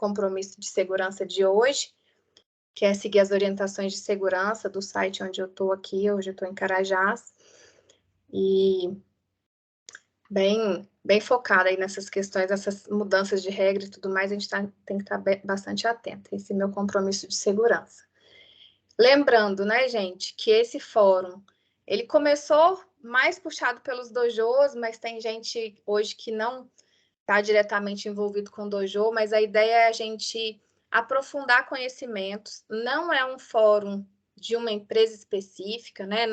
compromisso de segurança de hoje, que é seguir as orientações de segurança do site onde eu estou aqui. Hoje eu estou em Carajás. E bem focada aí nessas questões, essas mudanças de regra e tudo mais, a gente tem que estar bastante atento. Esse é meu compromisso de segurança. Lembrando, né, gente, que esse fórum, ele começou mais puxado pelos dojos, mas tem gente hoje que não está diretamente envolvido com dojo, mas a ideia é a gente aprofundar conhecimentos. Não é um fórum de uma empresa específica, né?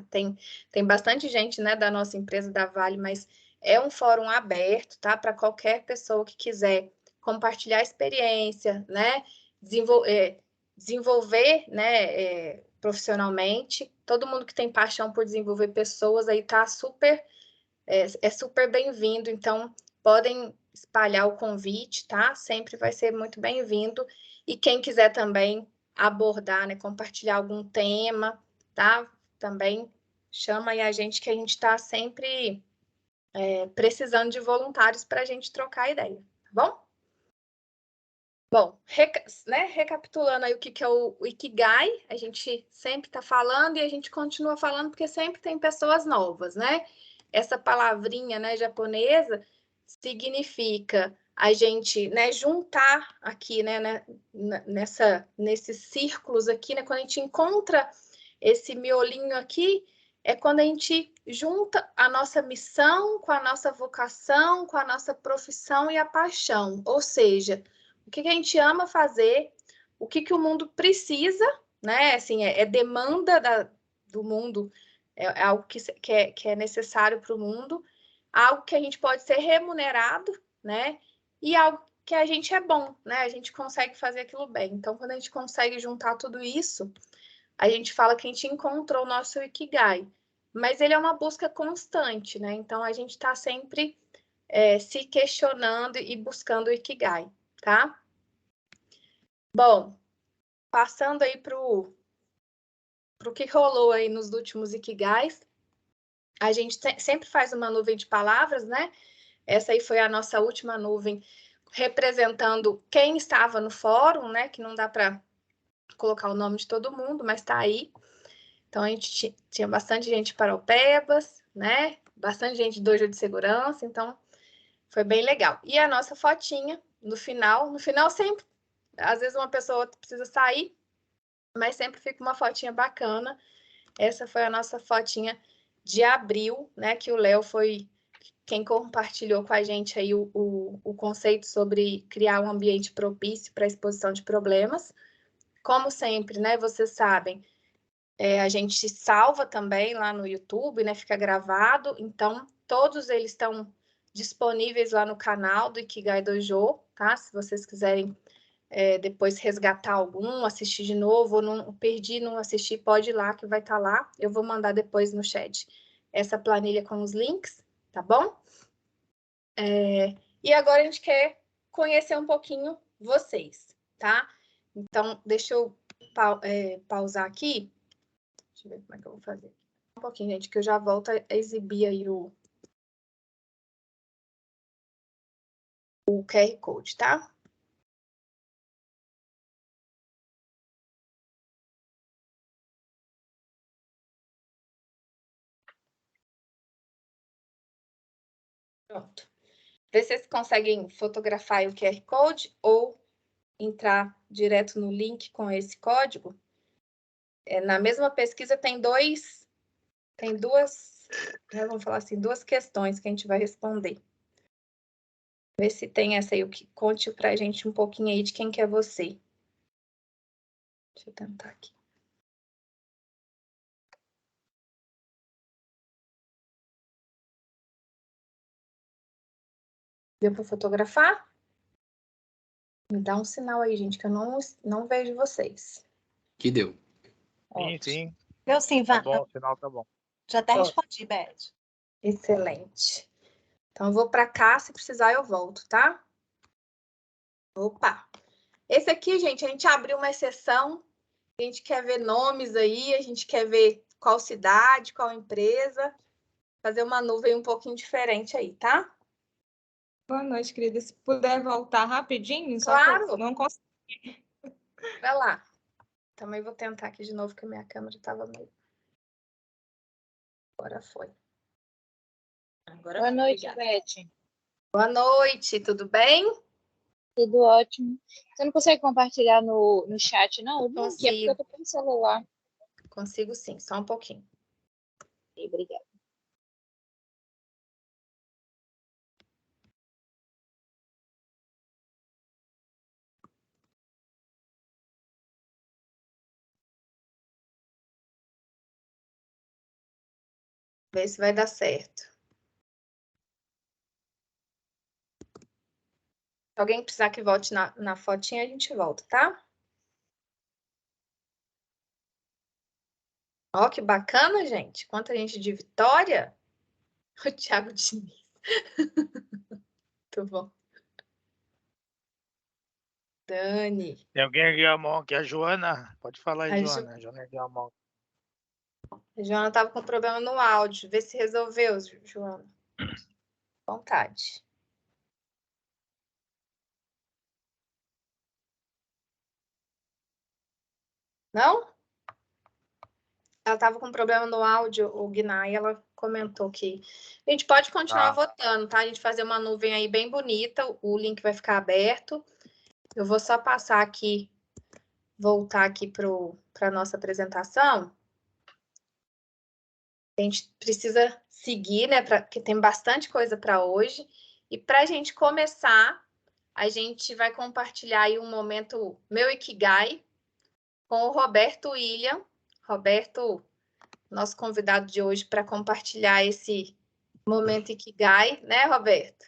Tem bastante gente, né, da nossa empresa, da Vale, mas é um fórum aberto, tá? Para qualquer pessoa que quiser compartilhar experiência, né? Desenvolver, né, profissionalmente. Todo mundo que tem paixão por desenvolver pessoas aí tá super, super bem-vindo. Então, podem espalhar o convite, tá? Sempre vai ser muito bem-vindo. E quem quiser também abordar, né, compartilhar algum tema, tá? Também chama aí a gente, que a gente está sempre precisando de voluntários para a gente trocar ideia, tá bom? Bom, recapitulando aí o que é o Ikigai, a gente sempre está falando e a gente continua falando porque sempre tem pessoas novas, né? Essa palavrinha, né, japonesa significa a gente, né, juntar aqui, né, nesses círculos aqui, né, quando a gente encontra esse miolinho aqui, é quando a gente junta a nossa missão com a nossa vocação, com a nossa profissão e a paixão, ou seja, o que a gente ama fazer, o que o mundo precisa, né? Assim, demanda do mundo, é algo que é necessário para o mundo, algo que a gente pode ser remunerado, né? E algo que a gente é bom, né? A gente consegue fazer aquilo bem. Então, quando a gente consegue juntar tudo isso, a gente fala que a gente encontrou o nosso Ikigai. Mas ele é uma busca constante, né? Então, a gente está sempre se questionando e buscando o Ikigai, tá? Bom, passando aí para o que rolou aí nos últimos Ikigais, a gente sempre faz uma nuvem de palavras, né? Essa aí foi a nossa última nuvem, representando quem estava no fórum, né? Que não dá para colocar o nome de todo mundo, mas está aí. Então, a gente tinha bastante gente de Paraupebas, né? Bastante gente de dojo de segurança, então foi bem legal. E a nossa fotinha, no final sempre, às vezes uma pessoa precisa sair, mas sempre fica uma fotinha bacana. Essa foi a nossa fotinha de abril, né? Que o Léo foi quem compartilhou com a gente aí o conceito sobre criar um ambiente propício para a exposição de problemas. Como sempre, né? Vocês sabem, a gente salva também lá no YouTube, né? Fica gravado. Então, todos eles estão disponíveis lá no canal do Ikigai Dojo, tá? Se vocês quiserem depois resgatar algum, assistir de novo, ou não perdi, não assisti, pode ir lá que vai estar lá. Eu vou mandar depois no chat essa planilha com os links, tá bom? E agora a gente quer conhecer um pouquinho vocês, tá? Então, deixa eu pausar aqui. Deixa eu ver como é que eu vou fazer. Um pouquinho, gente, que eu já volto a exibir aí o QR Code, tá? Pronto. Vê se vocês conseguem fotografar o QR Code ou entrar direto no link com esse código. Na mesma pesquisa tem duas, vamos falar assim, duas questões que a gente vai responder. Vê se tem essa aí, o que conte pra gente um pouquinho aí de quem que é você. Deixa eu tentar aqui. Deu para fotografar? Me dá um sinal aí, gente, que eu não vejo vocês. Que deu. Sim. Deu sim, Tá Vânia. bom, o sinal tá bom. Já até respondi, Beth. Excelente. Então, eu vou para cá, se precisar eu volto, tá? Opa! Esse aqui, gente, a gente abriu uma exceção, a gente quer ver nomes aí, a gente quer ver qual cidade, qual empresa, fazer uma nuvem um pouquinho diferente aí, tá? Boa noite, querida. Se puder voltar rapidinho, só Claro. que eu não consigo. Vai lá. Também vou tentar aqui de novo, que a minha câmera estava meio... Agora foi. Agora Boa foi, noite, obrigada. Beth. Boa noite, tudo bem? Tudo ótimo. Você não consegue compartilhar no chat, não? O link é porque eu tô com o celular. Consigo sim, só um pouquinho. Obrigada. Ver se vai dar certo. Se alguém precisar que volte na fotinha, a gente volta, tá? Ó, que bacana, gente. Quanta gente de Vitória. O Thiago Diniz. Muito bom. Dani. Tem alguém ergueu a mão aqui, a Joana. Pode falar aí, A Joana. A Joana ergueu a mão. A Joana estava com problema no áudio. Vê se resolveu, Joana. Vontade. Não? Ela estava com problema no áudio, o Guinai, ela comentou que a gente pode continuar votando, tá? A gente fazer uma nuvem aí bem bonita, o link vai ficar aberto. Eu vou só passar aqui, voltar aqui para a nossa apresentação. A gente precisa seguir, né? Porque tem bastante coisa para hoje. E para a gente começar, a gente vai compartilhar aí um momento meu Ikigai com o Roberto William. Roberto, nosso convidado de hoje, para compartilhar esse momento Ikigai, né, Roberto?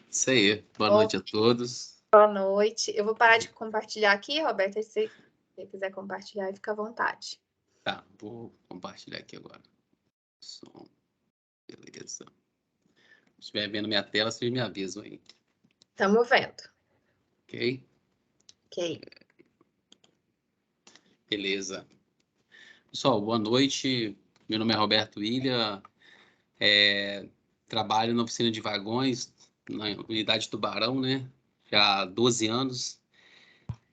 Isso aí. Boa noite a todos. Boa noite. Eu vou parar de compartilhar aqui, Roberto, aí se você quiser compartilhar, fica à vontade. Tá, vou compartilhar aqui agora. Som. Beleza. Se estiver vendo minha tela, vocês me avisam aí. Estamos vendo. Ok? Ok. Beleza. Pessoal, boa noite. Meu nome é Roberto William. Trabalho na oficina de vagões, na unidade Tubarão, né? Já há 12 anos.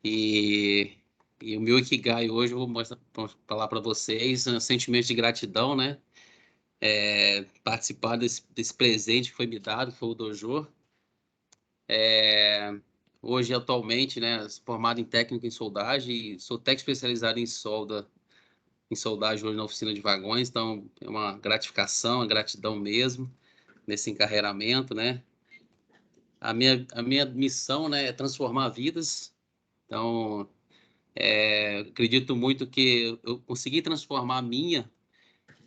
E o meu Ikigai hoje, eu vou falar para vocês, um sentimento de gratidão, né? Participar desse presente que foi me dado, que foi o Dojo. Hoje, atualmente, né, sou formado em técnico em soldagem e sou técnico especializado em soldagem hoje na oficina de vagões, então é uma gratificação, uma gratidão mesmo nesse encarreiramento, né? A minha missão, né, é transformar vidas, então acredito muito que eu consegui transformar a minha,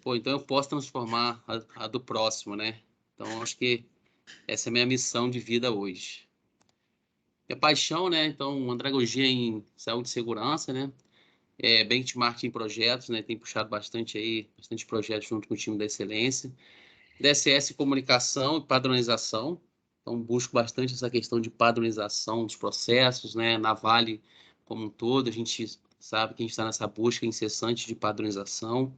então eu posso transformar a do próximo, né? Então acho que essa é a minha missão de vida hoje. Minha paixão, né? Então, andragogia em saúde e segurança, né? Benchmarking em projetos, né? Tem puxado bastante projetos junto com o time da excelência. DSS comunicação e padronização. Então, busco bastante essa questão de padronização dos processos, né? Na Vale como um todo, a gente sabe que a gente está nessa busca incessante de padronização.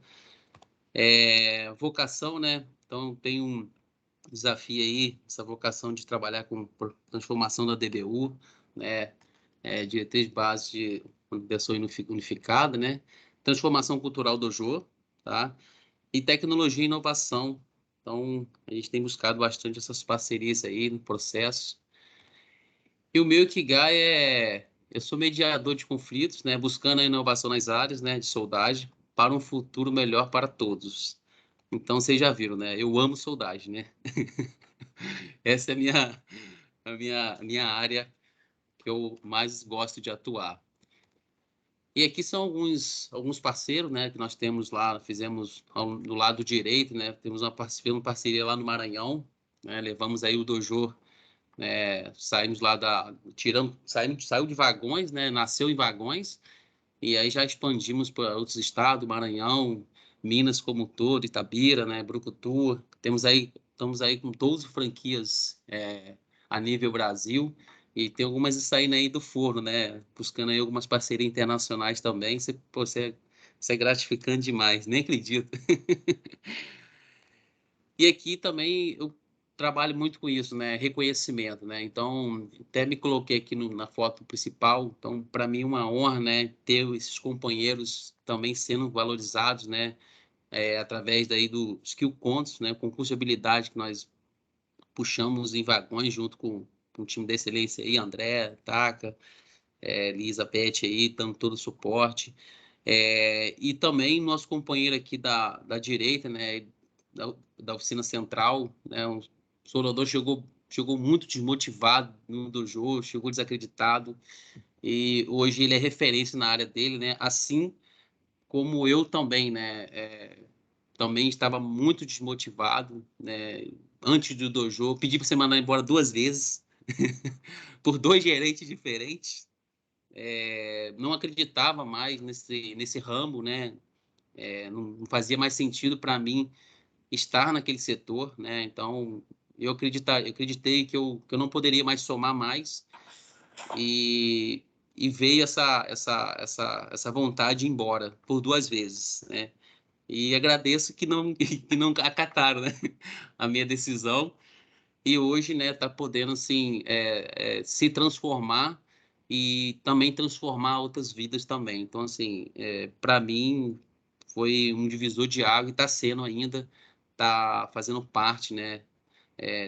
Vocação, né? Então, tem um desafio aí, essa vocação de trabalhar com transformação da DBU, né? Diretriz base de pessoa unificada, né? Transformação cultural do Jô, tá? E tecnologia e inovação. Então, a gente tem buscado bastante essas parcerias aí no processo. E o meu Ikigai eu sou mediador de conflitos, né? Buscando a inovação nas áreas, né? De soldagem para um futuro melhor para todos. Então, vocês já viram, né? Eu amo soldagem, né? Essa é a minha área que eu mais gosto de atuar. E aqui são alguns parceiros, né, que nós temos lá, fizemos do lado direito, né, temos uma parceria lá no Maranhão, né, levamos aí o Dojo, né, saímos lá saiu de vagões, né, nasceu em vagões, e aí já expandimos para outros estados, Maranhão, Minas como um todo, Itabira, né, Brucutu, estamos aí com 12 franquias a nível Brasil, e tem algumas saindo aí do forno, né, buscando aí algumas parcerias internacionais também, isso é gratificante demais, nem acredito. E aqui também eu trabalho muito com isso, né? Reconhecimento, né? Então, até me coloquei aqui na foto principal. Então, para mim, é uma honra, né? Ter esses companheiros também sendo valorizados, né? Através daí do Skill Contos, né? Concurso de habilidade que nós puxamos em vagões junto com o time de excelência aí, André, Taca, Lisa, Pet aí, dando todo o suporte. E também nosso companheiro aqui da direita, né? Da oficina central, né? O soldador chegou muito desmotivado no dojo, chegou desacreditado, e hoje ele é referência na área dele, né? Assim como eu também, né? Também estava muito desmotivado, né? Antes do dojo, pedi para você mandar embora 2 vezes por 2 gerentes diferentes. Não acreditava mais nesse ramo, né? Não fazia mais sentido para mim estar naquele setor, né? Então eu acreditei que eu não poderia mais somar mais, e veio essa vontade de ir embora por 2 vezes, né? E agradeço que não acataram, né? A minha decisão, e hoje, né, tá podendo assim se transformar e também transformar outras vidas também. Então, assim, para mim foi um divisor de água, e está sendo ainda, está fazendo parte, né,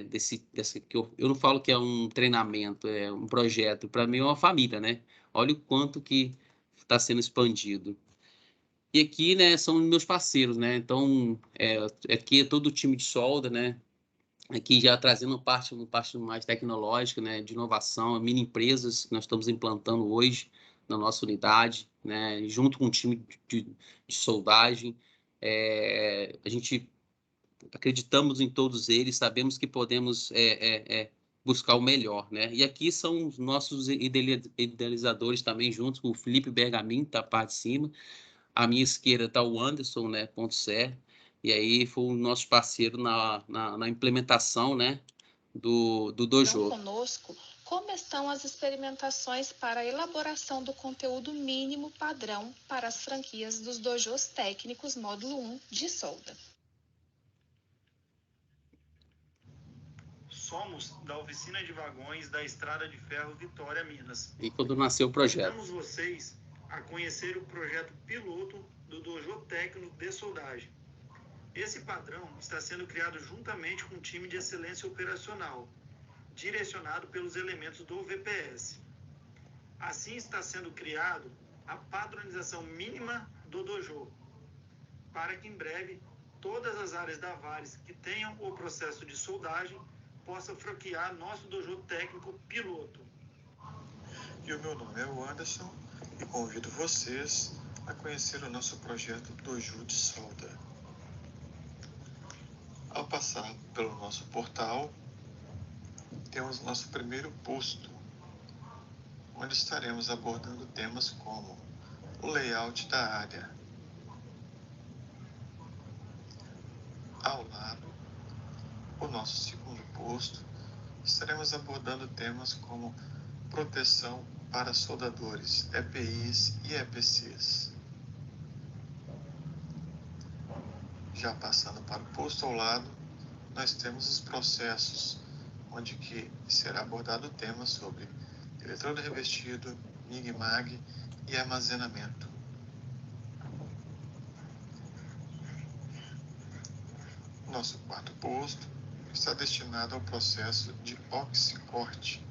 desse que eu não falo que é um treinamento, é um projeto, para mim é uma família, né? Olha o quanto que está sendo expandido. E aqui, né, são meus parceiros, né? Então, aqui é todo o time de solda, né? Aqui já trazendo uma parte mais tecnológica, né, de inovação, mini empresas que nós estamos implantando hoje na nossa unidade, né, junto com o time de soldagem. A gente acreditamos em todos eles, sabemos que podemos buscar o melhor, né? E aqui são os nossos idealizadores também, juntos com o Felipe Bergamin, tá a parte de cima. À minha esquerda está o Anderson, né, ponto certo. E aí foi o nosso parceiro na implementação, né, do dojo. Então, conosco, como estão as experimentações para a elaboração do conteúdo mínimo padrão para as franquias dos dojos técnicos módulo 1 de solda? Somos da oficina de vagões da Estrada de Ferro Vitória, Minas. E quando nasceu o projeto? Convidamos vocês a conhecer o projeto piloto do dojo técnico de soldagem. Esse padrão está sendo criado juntamente com um time de excelência operacional, direcionado pelos elementos do VPS. Assim está sendo criado a padronização mínima do dojo, para que em breve todas as áreas da Vares que tenham o processo de soldagem possam franquear nosso dojo técnico piloto. E o meu nome é o Anderson e convido vocês a conhecer o nosso projeto Dojo de Solda. Ao passar pelo nosso portal, temos nosso primeiro posto, onde estaremos abordando temas como o layout da área. Ao lado, o nosso segundo posto, estaremos abordando temas como proteção para soldadores, EPIs e EPCs. Já passando para o posto ao lado, nós temos os processos, onde que será abordado temas sobre eletrodo revestido, MIG-MAG e armazenamento. Nosso quarto posto está destinado ao processo de oxicorte.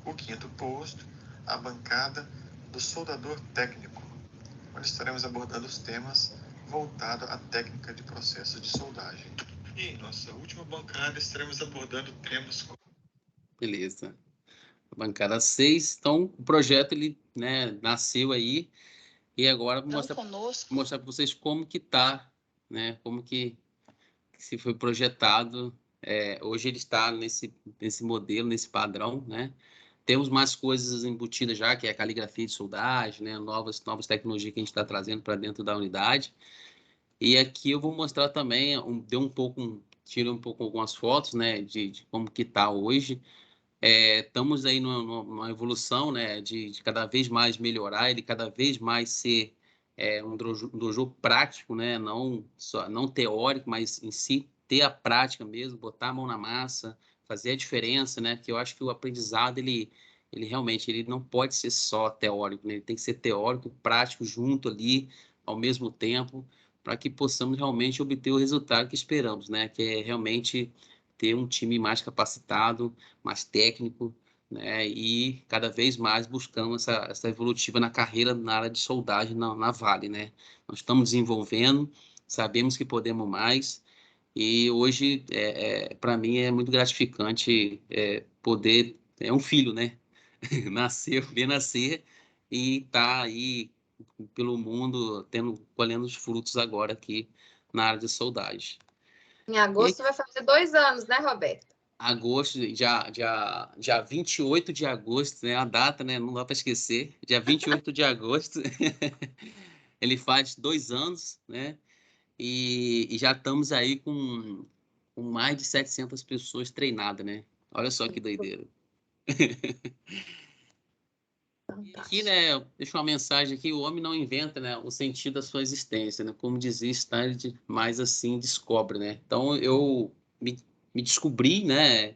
O quinto posto, a bancada do soldador técnico, onde estaremos abordando os temas voltados à técnica de processo de soldagem. E em nossa última bancada estaremos abordando temas como... Beleza. Bancada 6. Então, o projeto ele, né, nasceu aí, e agora vou mostrar para vocês como que tá, né, como que se foi projetado. Hoje ele está nesse modelo, nesse padrão, né? Temos mais coisas embutidas já, que é a caligrafia de soldagem, né? Novas tecnologias que a gente está trazendo para dentro da unidade. E aqui eu vou mostrar também, tirei um pouco algumas fotos, né, de como que está hoje. Estamos aí numa evolução, né, de cada vez mais melhorar, ele cada vez mais ser um dojo prático, né? Não teórico, mas em si ter a prática mesmo, botar a mão na massa, fazer a diferença, né? Porque eu acho que o aprendizado, ele realmente ele não pode ser só teórico, né? Ele tem que ser teórico e prático junto ali, ao mesmo tempo, para que possamos realmente obter o resultado que esperamos, né? Que é realmente ter um time mais capacitado, mais técnico, né? E cada vez mais buscando essa evolutiva na carreira na área de soldagem na Vale, né? Nós estamos desenvolvendo, sabemos que podemos mais, e hoje, para mim, é muito gratificante poder... É um filho, né? Ver nascer e tá aí pelo mundo colhendo os frutos agora aqui na área de soldagem. Em agosto vai fazer 2 anos, né, Roberto? Agosto, dia 28 de agosto, né? A data, né? Não dá para esquecer. Dia 28 de agosto, ele faz 2 anos, né? E já estamos aí com mais de 700 pessoas treinadas, né? Olha só que doideira. Aqui, né, deixa uma mensagem aqui: o homem não inventa, né, o sentido da sua existência, né? Como dizia Stanley, mas assim descobre, né? Então eu me descobri, né,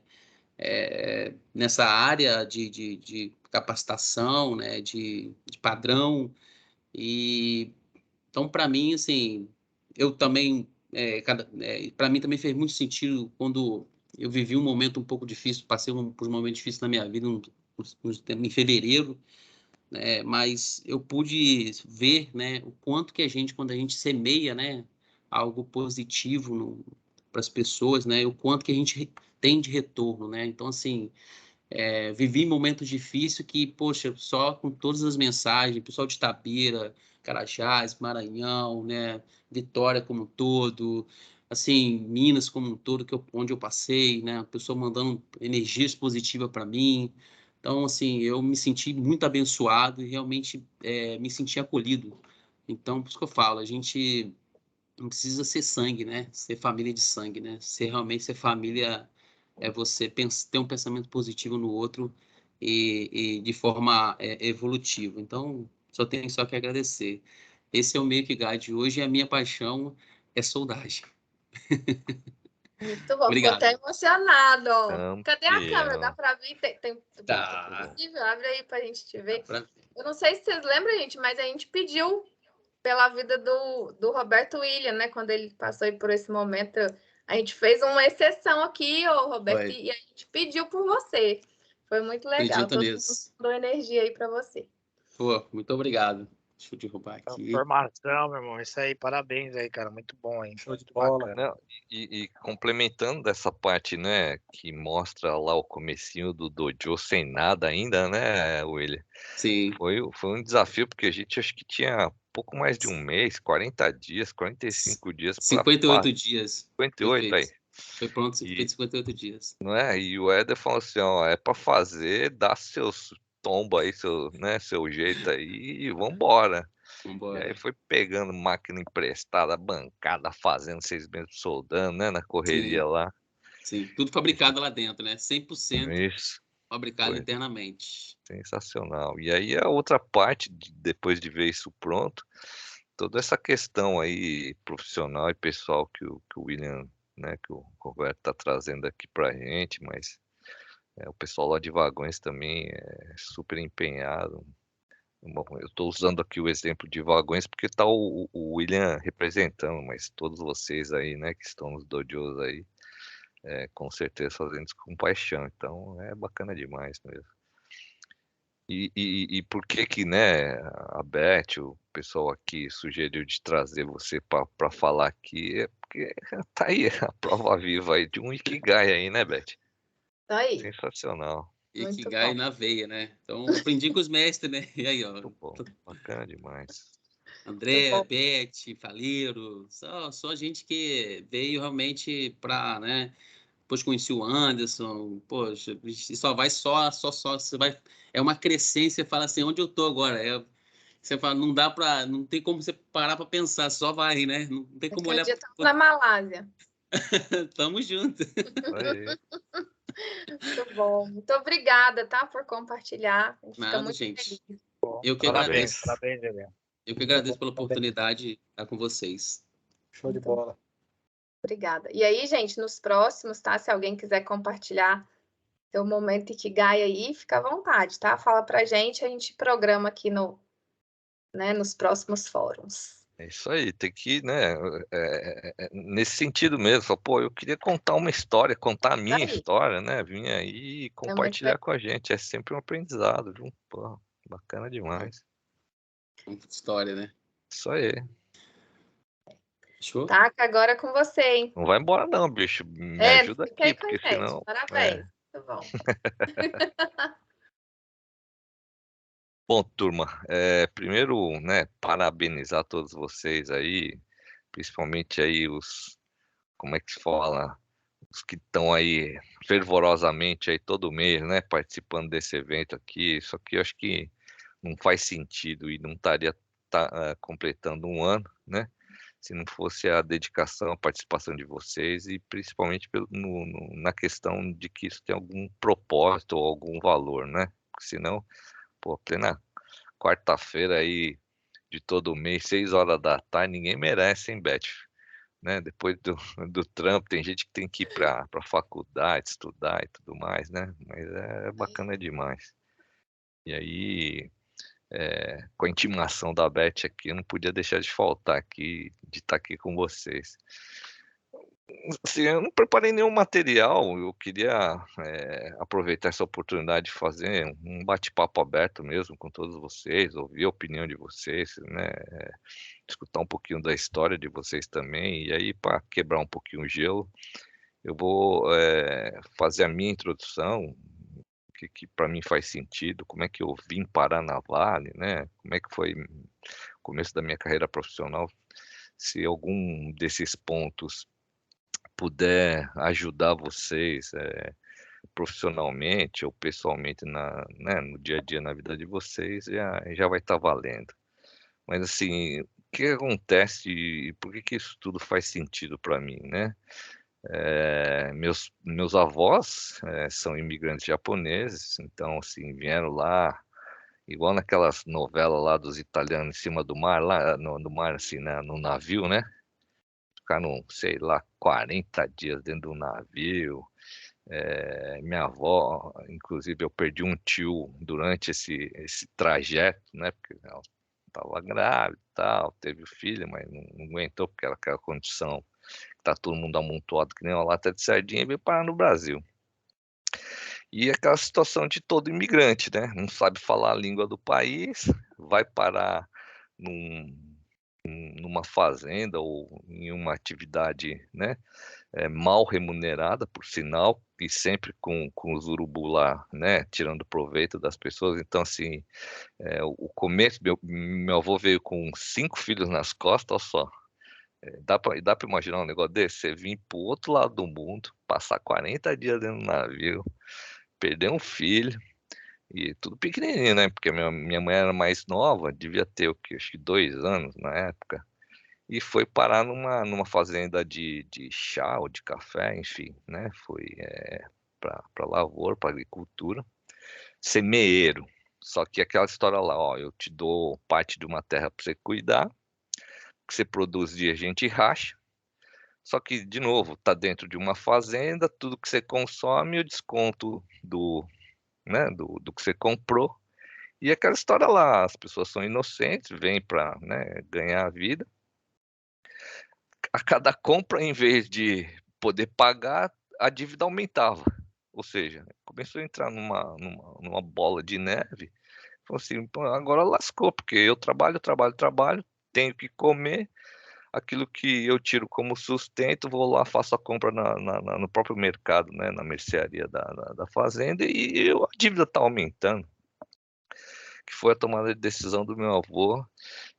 nessa área de capacitação, né, de padrão. E então, para mim, assim, eu também, para mim também fez muito sentido quando eu vivi um momento um pouco difícil, passei por um momento difícil na minha vida, em fevereiro, né, mas eu pude ver, né, o quanto que quando a gente semeia, né, algo positivo para as pessoas, né, o quanto que a gente tem de retorno, né? Então, assim, vivi momentos difíceis que, poxa, só com todas as mensagens, pessoal de Itabira, Carajás, Maranhão, né, Vitória como um todo, assim, Minas como um todo, onde eu passei, né, a pessoa mandando energias positivas para mim. Então, assim, eu me senti muito abençoado e realmente me senti acolhido. Então, por isso que eu falo, a gente não precisa ser sangue, né, ser família de sangue, né, realmente ser família você ter um pensamento positivo no outro e de forma evolutiva. Então, tenho só que agradecer. Esse é o meio que guide hoje e a minha paixão é soldagem. Muito bom, ficou Obrigado. até emocionado. Cadê a câmera? Campeão. Dá para ver? Tá. Abre aí para a gente te ver. Pra... Eu não sei se vocês lembram, gente, mas a gente pediu pela vida do Roberto William, né? Quando ele passou aí por esse momento, a gente fez uma exceção aqui, ô Roberto, e a gente pediu por você. Foi muito legal. Acredito nisso. Todo mundo energia aí para você. Pô, muito obrigado. Deixa eu derrubar aqui. Formação, meu irmão. Isso aí, parabéns aí, cara. Muito bom, hein? Show de bola. Não, e complementando dessa parte, né, que mostra lá o comecinho do dojo sem nada ainda, né, William? Sim. Foi um desafio, porque a gente acho que tinha pouco mais de um mês, 40 dias, 45 dias. 58 dias. 58 aí. Foi pronto, feito 58 dias. Não é? E o Éder falou assim, ó, é para fazer, dá seus tomba aí, seu jeito aí e vambora. E aí foi pegando máquina emprestada, bancada, fazendo, vocês mesmos soldando, né, na correria lá. Sim, tudo fabricado lá dentro, né? 100% Isso. fabricado internamente. Sensacional. E aí a outra parte, depois de ver isso pronto, toda essa questão aí profissional e pessoal que o William, né, que o Roberto está trazendo aqui pra gente, mas o pessoal lá de Vagões também é super empenhado. Bom, eu estou usando aqui o exemplo de Vagões porque está o William representando, mas todos vocês aí, né, que estão nos dojos aí, com certeza fazendo isso com paixão. Então é bacana demais mesmo. E por que, né, a Beth, o pessoal aqui sugeriu de trazer você para falar aqui? É porque tá aí a prova viva aí de um Ikigai aí, né, Beth? Tá aí. Sensacional. Ikigai na veia, né? Então, aprendi com os mestres, né? E aí, ó. Muito bom, bacana demais. André, Beth, Faleiro, só gente que veio realmente para, né? Depois conheci o Anderson, poxa, só vai você vai, é uma crescência, você fala assim, onde eu tô agora? Você fala, não tem como você parar para pensar, só vai, né? Não tem como olhar. Na Malásia. Tamo junto. Muito bom. Muito obrigada, tá, por compartilhar. A gente fica muito gente. feliz. Eu que Parabéns, agradeço. parabéns, Helena. Eu que agradeço pela oportunidade de estar com vocês. Show de Então, bola. obrigada. E aí, gente, nos próximos, tá? Se alguém quiser compartilhar seu momento Ikigai aí, fica à vontade, tá? Fala pra gente, a gente programa aqui nos próximos fóruns. É isso aí, tem que, né, nesse sentido mesmo, só, pô, eu queria contar uma história, contar a minha Aí. história, né, vir aí e compartilhar legal. com a gente, é sempre um aprendizado, viu? Pô, bacana demais. Muita história, né? Isso aí. Show? Tá, que agora é com você, hein? Não vai embora não, bicho, me ajuda fica aí aqui, com a porque gente. senão... Parabéns. Muito bom. Bom, turma, primeiro, né, parabenizar todos vocês aí, principalmente aí como é que se fala, os que estão aí fervorosamente aí todo mês, né, participando desse evento aqui. Isso aqui eu acho que não faz sentido e não estaria completando um ano, né, se não fosse a dedicação, a participação de vocês e principalmente na questão de que isso tem algum propósito ou algum valor, né, porque senão, pô, plena quarta-feira aí de todo mês, 6 horas da tarde, ninguém merece, hein, Beth? Né? Depois do trampo, tem gente que tem que ir para a faculdade, estudar e tudo mais, né? Mas é bacana demais. E aí, com a intimação da Beth aqui, eu não podia deixar de faltar aqui, de estar aqui com vocês. Assim, eu não preparei nenhum material, eu queria aproveitar essa oportunidade de fazer um bate-papo aberto mesmo com todos vocês, ouvir a opinião de vocês, né? Escutar um pouquinho da história de vocês também, e aí para quebrar um pouquinho o gelo, eu vou fazer a minha introdução, o que para mim faz sentido, como é que eu vim parar na Vale, né? Como é que foi o começo da minha carreira profissional, se algum desses pontos puder ajudar vocês profissionalmente ou pessoalmente no dia a dia, na vida de vocês, já vai estar valendo. Mas assim, o que acontece e por que isso tudo faz sentido para mim, né? Meus avós são imigrantes japoneses, então assim, vieram lá, igual naquelas novelas lá dos italianos em cima do mar, lá no mar, assim, no navio, né? Ficaram, sei lá, 40 dias dentro do navio. Minha avó, inclusive, eu perdi um tio durante esse trajeto, né? Porque ela estava grávida e tal, teve o filho, mas não aguentou, porque era aquela condição que tá todo mundo amontoado que nem uma lata de sardinha e veio parar no Brasil. E aquela situação de todo imigrante, né? Não sabe falar a língua do país, vai parar numa fazenda ou em uma atividade, né, mal remunerada, por sinal, e sempre com os urubu lá, né, tirando proveito das pessoas. Então, assim, o começo, meu avô veio com 5 filhos nas costas, olha só. Dá para imaginar um negócio desse? Você vir para o outro lado do mundo, passar 40 dias dentro do navio, perder um filho, e tudo pequenininho, né? Porque minha mãe era mais nova, devia ter o quê? Acho que 2 anos na época. E foi parar numa fazenda de chá ou de café, enfim, né? Foi para lavoura, para agricultura, semeeiro. Só que aquela história lá, ó, eu te dou parte de uma terra para você cuidar, que você produzir a gente racha. Só que, de novo, tá dentro de uma fazenda, tudo que você consome, o desconto né, do que você comprou. E aquela história lá, as pessoas são inocentes, vêm para, né, ganhar a vida. A cada compra, em vez de poder pagar, a dívida aumentava. Ou seja, começou a entrar numa bola de neve. Falou assim, agora lascou, porque eu trabalho, tenho que comer, aquilo que eu tiro como sustento, vou lá, faço a compra no próprio mercado, né, na mercearia da fazenda, e a dívida está aumentando. Que foi a tomada de decisão do meu avô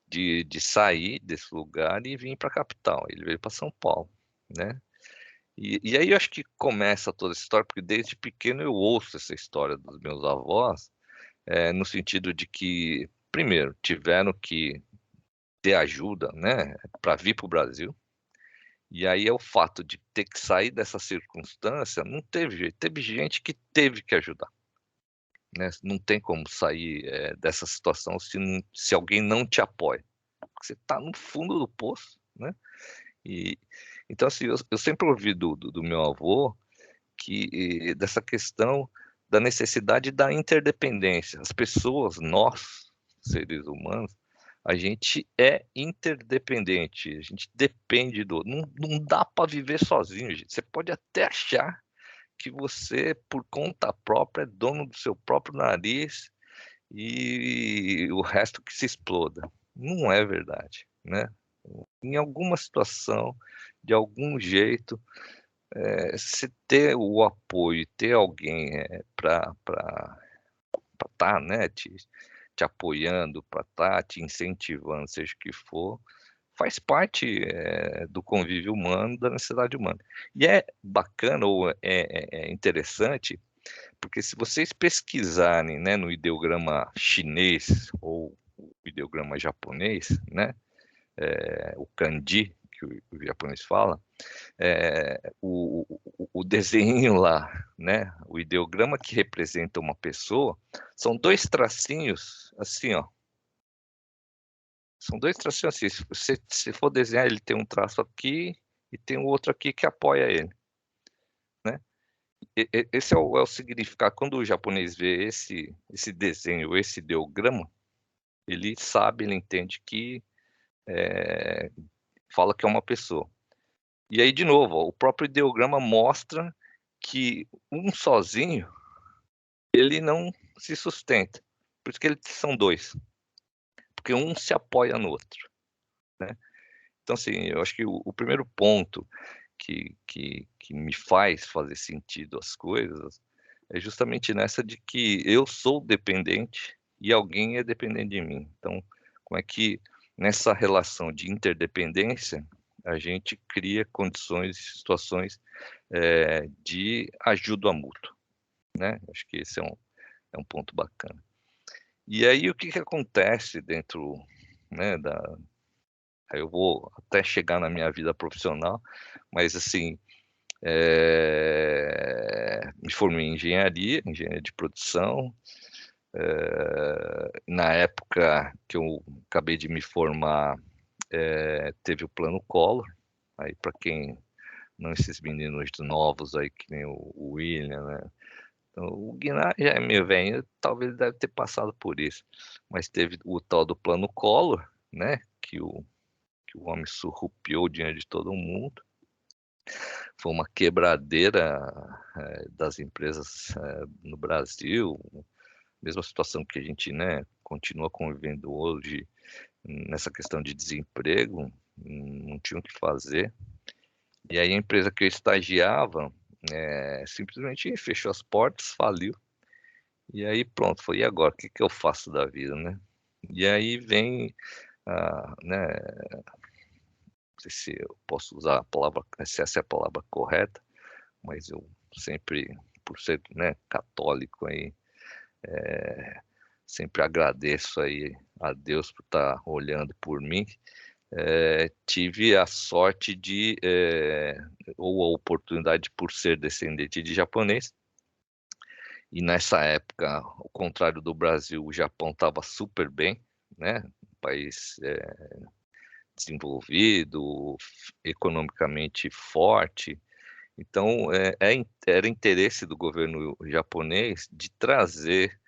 de sair desse lugar e vir para a capital. Ele veio para São Paulo, né? E aí eu acho que começa toda essa história, porque desde pequeno eu ouço essa história dos meus avós, no sentido de que, primeiro, tiveram que ter ajuda, né, para vir para o Brasil. E aí é o fato de ter que sair dessa circunstância, não teve jeito. Teve gente que teve que ajudar, né? Não tem como sair dessa situação se alguém não te apoia. porque você está no fundo do poço, né? E, então, assim, eu sempre ouvi do meu avô dessa questão da necessidade da interdependência. As pessoas, nós, seres humanos, a gente é interdependente, a gente depende do outro. Não dá para viver sozinho, gente. Você pode até achar que você, por conta própria, é dono do seu próprio nariz e o resto que se exploda. Não é verdade, né? Em alguma situação, de algum jeito, se ter o apoio, ter alguém para estar, né, te apoiando, para estar te incentivando, seja o que for, faz parte do convívio humano, da necessidade humana. E é bacana ou é interessante, porque se vocês pesquisarem, né, no ideograma chinês ou o ideograma japonês, né, o kanji, que o japonês fala, o desenho lá, né, o ideograma que representa uma pessoa, são 2 tracinhos assim, ó. São 2 tracinhos assim. Se você for desenhar, ele tem um traço aqui e tem o outro aqui que apoia ele, né? Esse é o significado. Quando o japonês vê esse desenho, esse ideograma, ele sabe, ele entende que fala que é uma pessoa. E aí, de novo, ó, o próprio ideograma mostra que um sozinho, ele não se sustenta. Por isso que eles são 2. Porque um se apoia no outro, né? Então, assim, eu acho que o primeiro ponto que me faz fazer sentido as coisas é justamente nessa de que eu sou dependente e alguém é dependente de mim. Então, como é que nessa relação de interdependência a gente cria condições, situações de ajuda mútua, né? Acho que esse é um ponto bacana. E aí o que acontece dentro, né, aí eu vou até chegar na minha vida profissional, mas assim, me formei em engenharia de produção. Na época que eu acabei de me formar, teve o Plano Collor. Aí, para quem não, esses meninos novos aí, que nem o William, né? Então, o Guiná já é meio velho, talvez deve ter passado por isso. Mas teve o tal do Plano Collor, né? Que o homem surrupiou diante de todo mundo. Foi uma quebradeira das empresas no Brasil, mesma situação que a gente, né, continua convivendo hoje nessa questão de desemprego, não tinha o que fazer. E aí a empresa que eu estagiava simplesmente fechou as portas, faliu. E aí pronto, foi, e agora? O que eu faço da vida, né? E aí vem, né, não sei se eu posso usar a palavra, se essa é a palavra correta, mas eu sempre, por ser, né, católico aí, sempre agradeço aí a Deus por estar olhando por mim. Tive a sorte ou a oportunidade, por ser descendente de japonês, e nessa época, ao contrário do Brasil, o Japão estava super bem, né? Um país desenvolvido, economicamente forte. Então, era interesse do governo japonês de trazer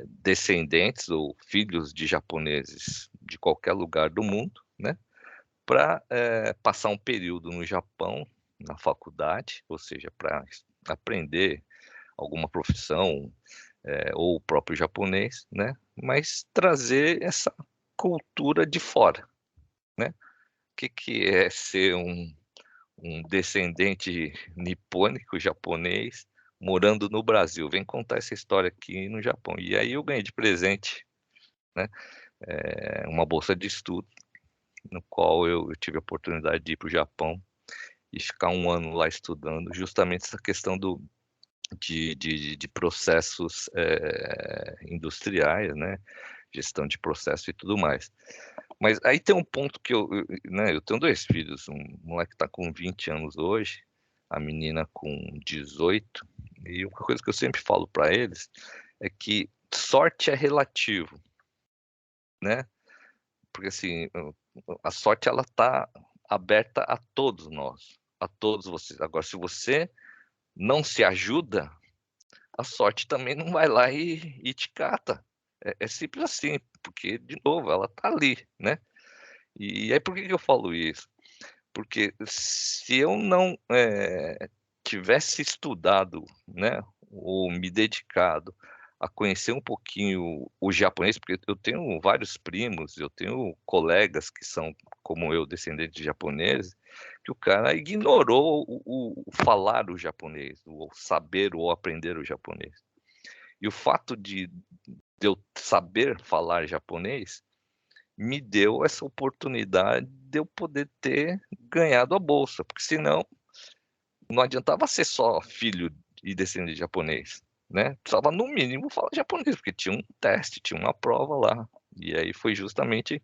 descendentes ou filhos de japoneses de qualquer lugar do mundo, né, para passar um período no Japão, na faculdade, ou seja, para aprender alguma profissão ou o próprio japonês, né, mas trazer essa cultura de fora, né? O que é ser um descendente nipônico japonês morando no Brasil? Vem contar essa história aqui no Japão. E aí eu ganhei de presente, né, uma bolsa de estudo, no qual eu tive a oportunidade de ir para o Japão e ficar 1 ano lá estudando justamente essa questão de processos industriais, né, gestão de processo e tudo mais. Mas aí tem um ponto que né, eu tenho 2 filhos, um moleque está com 20 anos hoje, a menina com 18, e uma coisa que eu sempre falo para eles é que sorte é relativo, né? porque assim, a sorte ela está aberta a todos nós, a todos vocês. Agora, se você não se ajuda, a sorte também não vai lá e te cata. É simples assim, porque, de novo, ela está ali, né? E aí por que eu falo isso? Porque se eu não tivesse estudado, né, ou me dedicado a conhecer um pouquinho o japonês, porque eu tenho vários primos, eu tenho colegas que são, como eu, descendentes de japoneses, que o cara ignorou o falar o japonês, o saber ou aprender o japonês. E o fato de eu saber falar japonês me deu essa oportunidade de eu poder ter ganhado a bolsa, porque senão não adiantava ser só filho e descendente de japonês, né? Precisava no mínimo falar japonês, porque tinha um teste, tinha uma prova lá. E aí foi justamente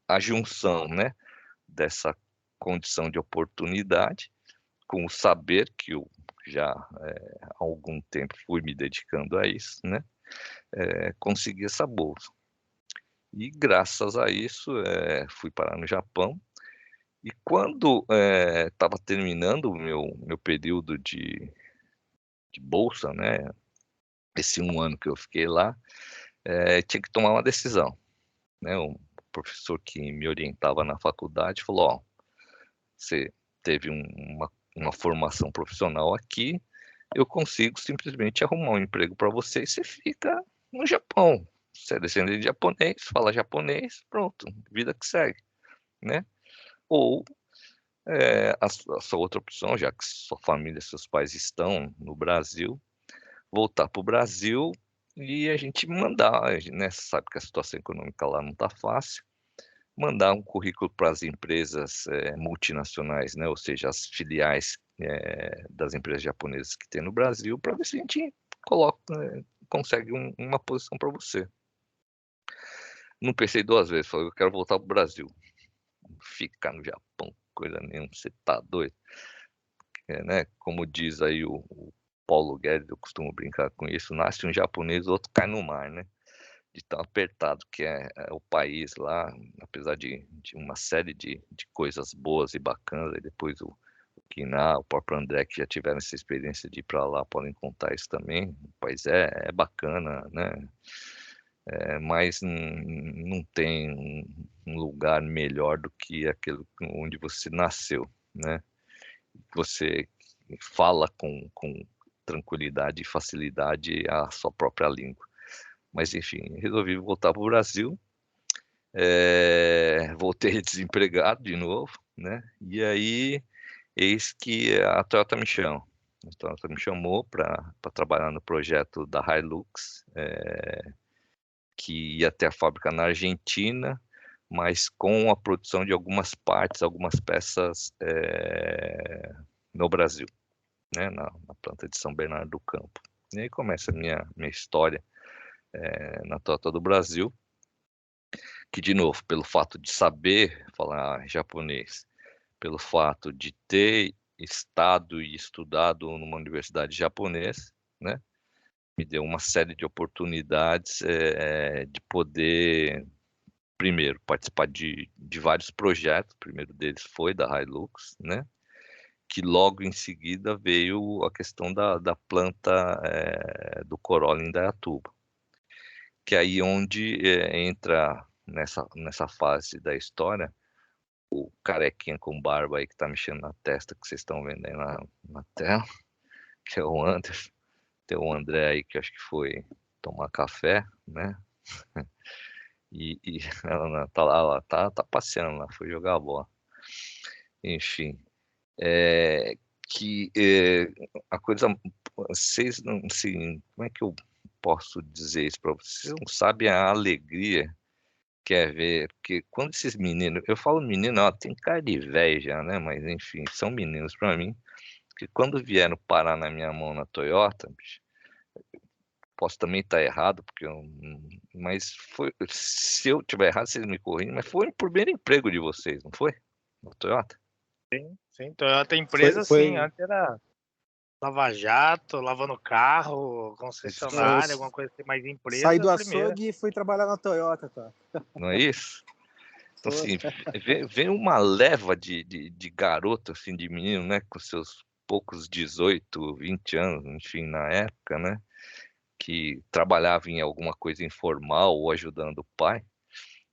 a junção, né, dessa condição de oportunidade com o saber que eu já há algum tempo fui me dedicando a isso, né? Consegui essa bolsa. E graças a isso fui parar no Japão. E quando estava terminando o meu período de bolsa, né, esse 1 ano que eu fiquei lá, tinha que tomar uma decisão, né? O professor que me orientava na faculdade falou: ó, você teve uma formação profissional aqui, eu consigo simplesmente arrumar um emprego para você e você fica no Japão. Você é descendente de japonês, fala japonês, pronto, vida que segue, né? Ou a sua outra opção, já que sua família, seus pais estão no Brasil, voltar para o Brasil e a gente mandar, né? Você sabe que a situação econômica lá não está fácil, mandar um currículo para as empresas multinacionais, né? Ou seja, as filiais das empresas japonesas que tem no Brasil, para ver se a gente consegue uma posição para você. Não pensei 2 vezes, falei, eu quero voltar para o Brasil. Ficar no Japão, coisa nenhuma, você tá doido. Né? Como diz aí o Paulo Guedes, eu costumo brincar com isso, nasce um japonês, o outro cai no mar, né? De tão apertado que é o país lá, apesar de uma série de coisas boas e bacanas, e depois o Kiná, o próprio André, que já tiveram essa experiência de ir para lá, podem contar isso também. O país é bacana, né? Mas não tem um lugar melhor do que aquele onde você nasceu, né? Você fala com tranquilidade e facilidade a sua própria língua. Mas, enfim, resolvi voltar para o Brasil. Voltei desempregado de novo, né? E aí, eis que a Toyota me chama. A Toyota me chamou para trabalhar no projeto da Hilux, que ia ter a fábrica na Argentina, mas com a produção de algumas partes, algumas peças no Brasil, né? Na planta de São Bernardo do Campo. E aí começa a minha história na Toyota do Brasil, que, de novo, pelo fato de saber falar japonês, pelo fato de ter estado e estudado numa universidade japonesa, né, me deu uma série de oportunidades de poder, primeiro, participar de vários projetos. O primeiro deles foi da Hilux, né, que logo em seguida veio a questão da planta do Corolla em Indaiatuba, que é aí onde entra nessa fase da história o carequinha com barba aí que tá mexendo na testa, que vocês estão vendo aí na tela, que é o Anderson. Tem o André aí que acho que foi tomar café, né? E ela tá lá, ela tá passeando lá, foi jogar a bola. Enfim, a coisa, vocês não, assim, como é que eu posso dizer isso para vocês? Vocês não sabem a alegria que é ver, porque quando esses meninos, eu falo menino, ó, tem cara de velho já, né? Mas enfim, são meninos para mim, que quando vieram parar na minha mão na Toyota, bicho, posso também estar errado, porque mas foi, se eu tiver errado, vocês me corrigem, mas foi o primeiro emprego de vocês, não foi? Na Toyota? Sim, Toyota empresa, Foi. sim, antes era Lava Jato, lavando carro, concessionária, alguma coisa assim, mais empresa Saí do primeira. açougue e fui trabalhar na Toyota, tá? Não é isso? Então, assim, vem uma leva de garoto, assim, de menino, né, com seus poucos 18, 20 anos, enfim, na época, né, que trabalhava em alguma coisa informal ou ajudando o pai,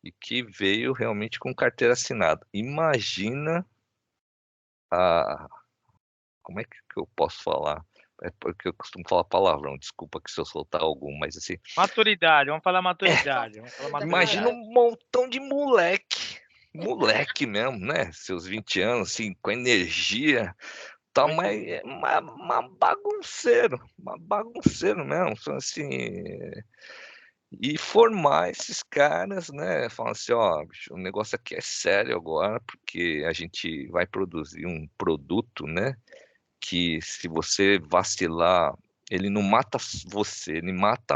e que veio realmente com carteira assinada. Imagina como é que eu posso falar? É porque eu costumo falar palavrão, desculpa que se eu soltar algum, mas assim, Maturidade, vamos falar maturidade. Vamos falar imagina maturidade. um montão de moleque mesmo, né? Seus 20 anos, assim, com energia, tal, mas uma bagunceiro mesmo, então, assim, e formar esses caras, né? Falar assim, ó, bicho, o negócio aqui é sério agora, porque a gente vai produzir um produto, né? Que se você vacilar, ele não mata você, ele mata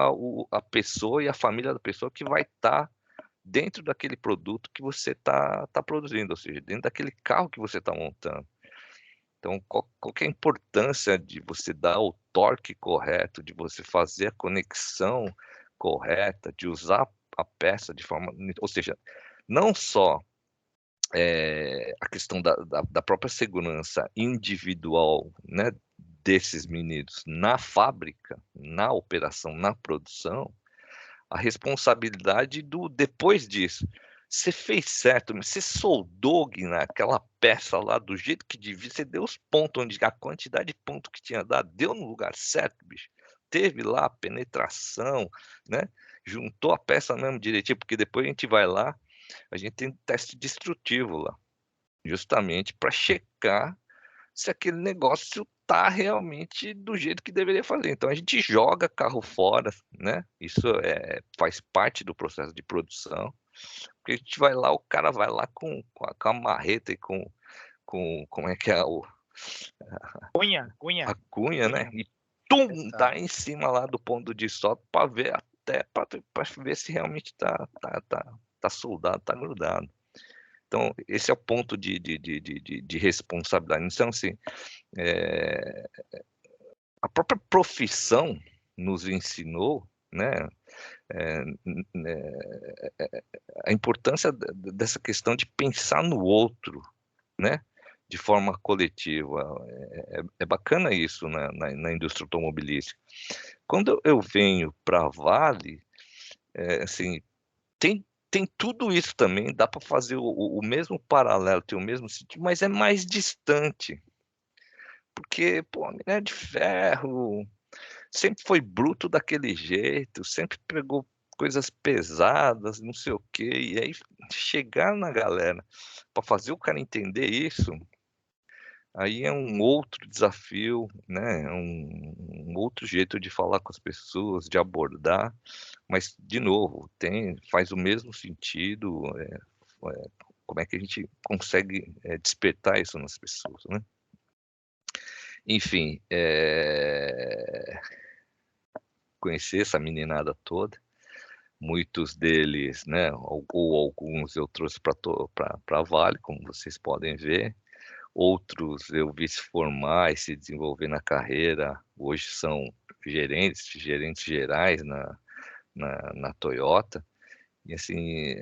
a pessoa e a família da pessoa que vai estar dentro daquele produto que você tá produzindo, ou seja, dentro daquele carro que você está montando. Então, qual que é a importância de você dar o torque correto, de você fazer a conexão correta, de usar a peça de forma, ou seja, não só a questão da própria segurança individual, né, desses meninos na fábrica, na operação, na produção, a responsabilidade do depois disso. Você fez certo, você soldou naquela peça lá do jeito que devia, você deu os pontos, onde a quantidade de ponto que tinha dado, deu no lugar certo, bicho. Teve lá a penetração, né? Juntou a peça mesmo direitinho, porque depois a gente vai lá, a gente tem teste destrutivo lá, justamente para checar se aquele negócio tá realmente do jeito que deveria fazer. Então a gente joga carro fora, né? Isso faz parte do processo de produção. Porque a gente vai lá, o cara vai lá com a marreta e com como é que é Cunha. a cunha, né? E tum, dá em cima lá do ponto de solda para ver até para ver se realmente tá soldado, tá grudado. Então, esse é o ponto de responsabilidade. Então, assim, a própria profissão nos ensinou, né, a importância dessa questão de pensar no outro, né, de forma coletiva. É bacana isso na indústria automobilística. Quando eu venho para a Vale, assim, tem tudo isso também, dá para fazer o mesmo paralelo, tem o mesmo sentido, mas é mais distante. Porque, pô, a minério de ferro sempre foi bruto daquele jeito, sempre pegou coisas pesadas, não sei o quê, e aí chegar na galera para fazer o cara entender isso, aí é um outro desafio, né, um outro jeito de falar com as pessoas, de abordar, mas de novo, faz o mesmo sentido, como é que a gente consegue despertar isso nas pessoas, né? Enfim, conhecer essa meninada toda, muitos deles, né, ou alguns eu trouxe para a Vale, como vocês podem ver, outros eu vi se formar e se desenvolver na carreira, hoje são gerentes gerais na Toyota. E assim,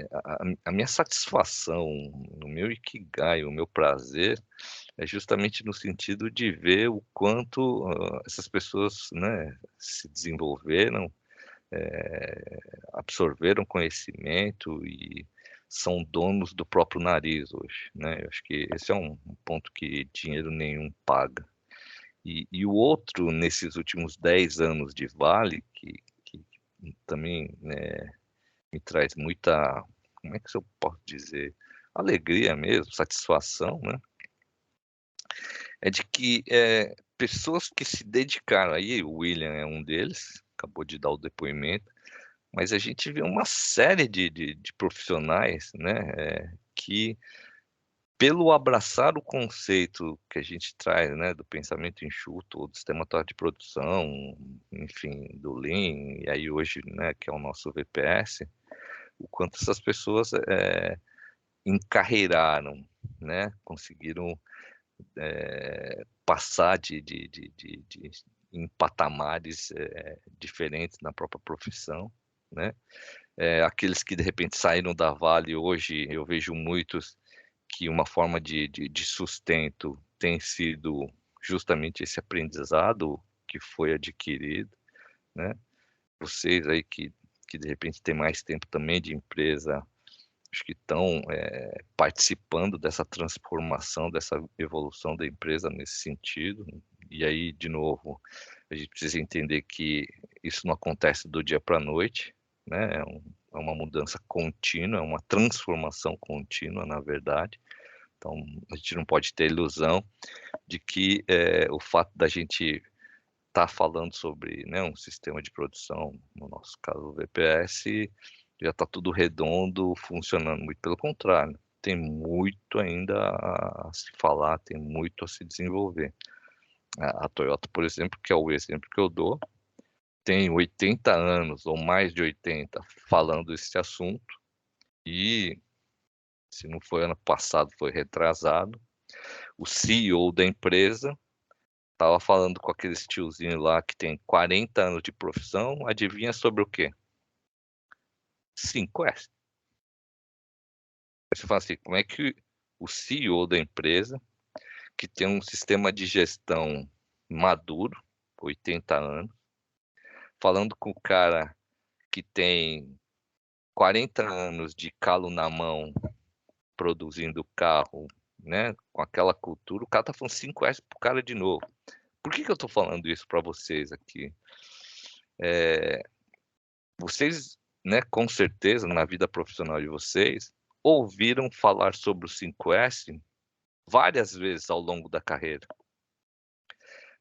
a minha satisfação, o meu ikigai, o meu prazer, é justamente no sentido de ver o quanto essas pessoas, né, se desenvolveram, absorveram conhecimento e são donos do próprio nariz hoje, né? Eu acho que esse é um ponto que dinheiro nenhum paga. E o outro, nesses últimos 10 anos de Vale, que também, né, me traz muita, como é que eu posso dizer, alegria mesmo, satisfação, né? É de que pessoas que se dedicaram, aí o William é um deles, acabou de dar o depoimento, mas a gente vê uma série de profissionais, né, que pelo abraçar o conceito que a gente traz, né, do pensamento enxuto, ou do sistema teórico de produção, enfim, do Lean, e aí hoje, né, que é o nosso VPS, o quanto essas pessoas encarreiraram, né, conseguiram passar em patamares diferentes na própria profissão, né, aqueles que de repente saíram da Vale, hoje eu vejo muitos que uma forma de sustento tem sido justamente esse aprendizado que foi adquirido, né? Vocês aí que de repente têm mais tempo também de empresa, acho que estão participando dessa transformação, dessa evolução da empresa nesse sentido. E aí, de novo, a gente precisa entender que isso não acontece do dia para a noite, né? É uma mudança contínua, é uma transformação contínua, na verdade. Então, a gente não pode ter ilusão de que o fato da gente estar falando sobre, né, um sistema de produção, no nosso caso o VPS, já está tudo redondo, funcionando. Muito pelo contrário, tem muito ainda a se falar, tem muito a se desenvolver. A Toyota, por exemplo, que é o exemplo que eu dou, tem 80 anos ou mais de 80 falando esse assunto, e se não foi ano passado, foi retrasado, o CEO da empresa estava falando com aqueles tiozinhos lá que tem 40 anos de profissão, adivinha sobre o quê? 5S. Você fala assim, como é que o CEO da empresa, que tem um sistema de gestão maduro, 80 anos, falando com o cara que tem 40 anos de calo na mão, produzindo carro, né, com aquela cultura, o cara tá falando 5S pro cara de novo. Por que eu tô falando isso para vocês aqui? Vocês, né, com certeza, na vida profissional de vocês, ouviram falar sobre o 5S várias vezes ao longo da carreira.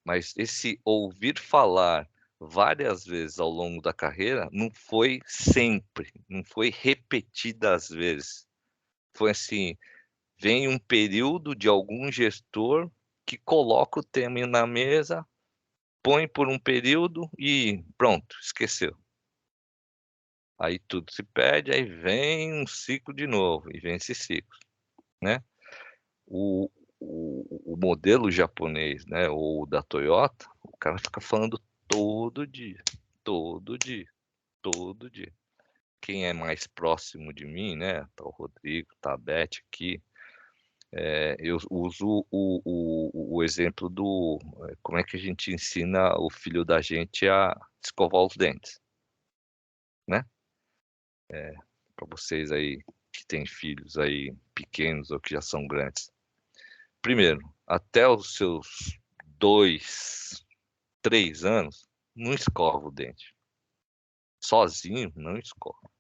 Mas esse ouvir falar várias vezes ao longo da carreira não foi sempre, não foi repetidas vezes. Foi assim, vem um período de algum gestor que coloca o tema na mesa, põe por um período e pronto, esqueceu. Aí tudo se perde, aí vem um ciclo de novo, e vem esse ciclo, né? O modelo japonês, né, ou da Toyota, o cara fica falando todo dia, todo dia, todo dia. Quem é mais próximo de mim, né, tá o Rodrigo, tá a Beth aqui, eu uso o exemplo do como é que a gente ensina o filho da gente a escovar os dentes, né? Para vocês aí que têm filhos aí pequenos ou que já são grandes. Primeiro, até os seus 2, 3 anos, não escova o dente. Sozinho, não escova.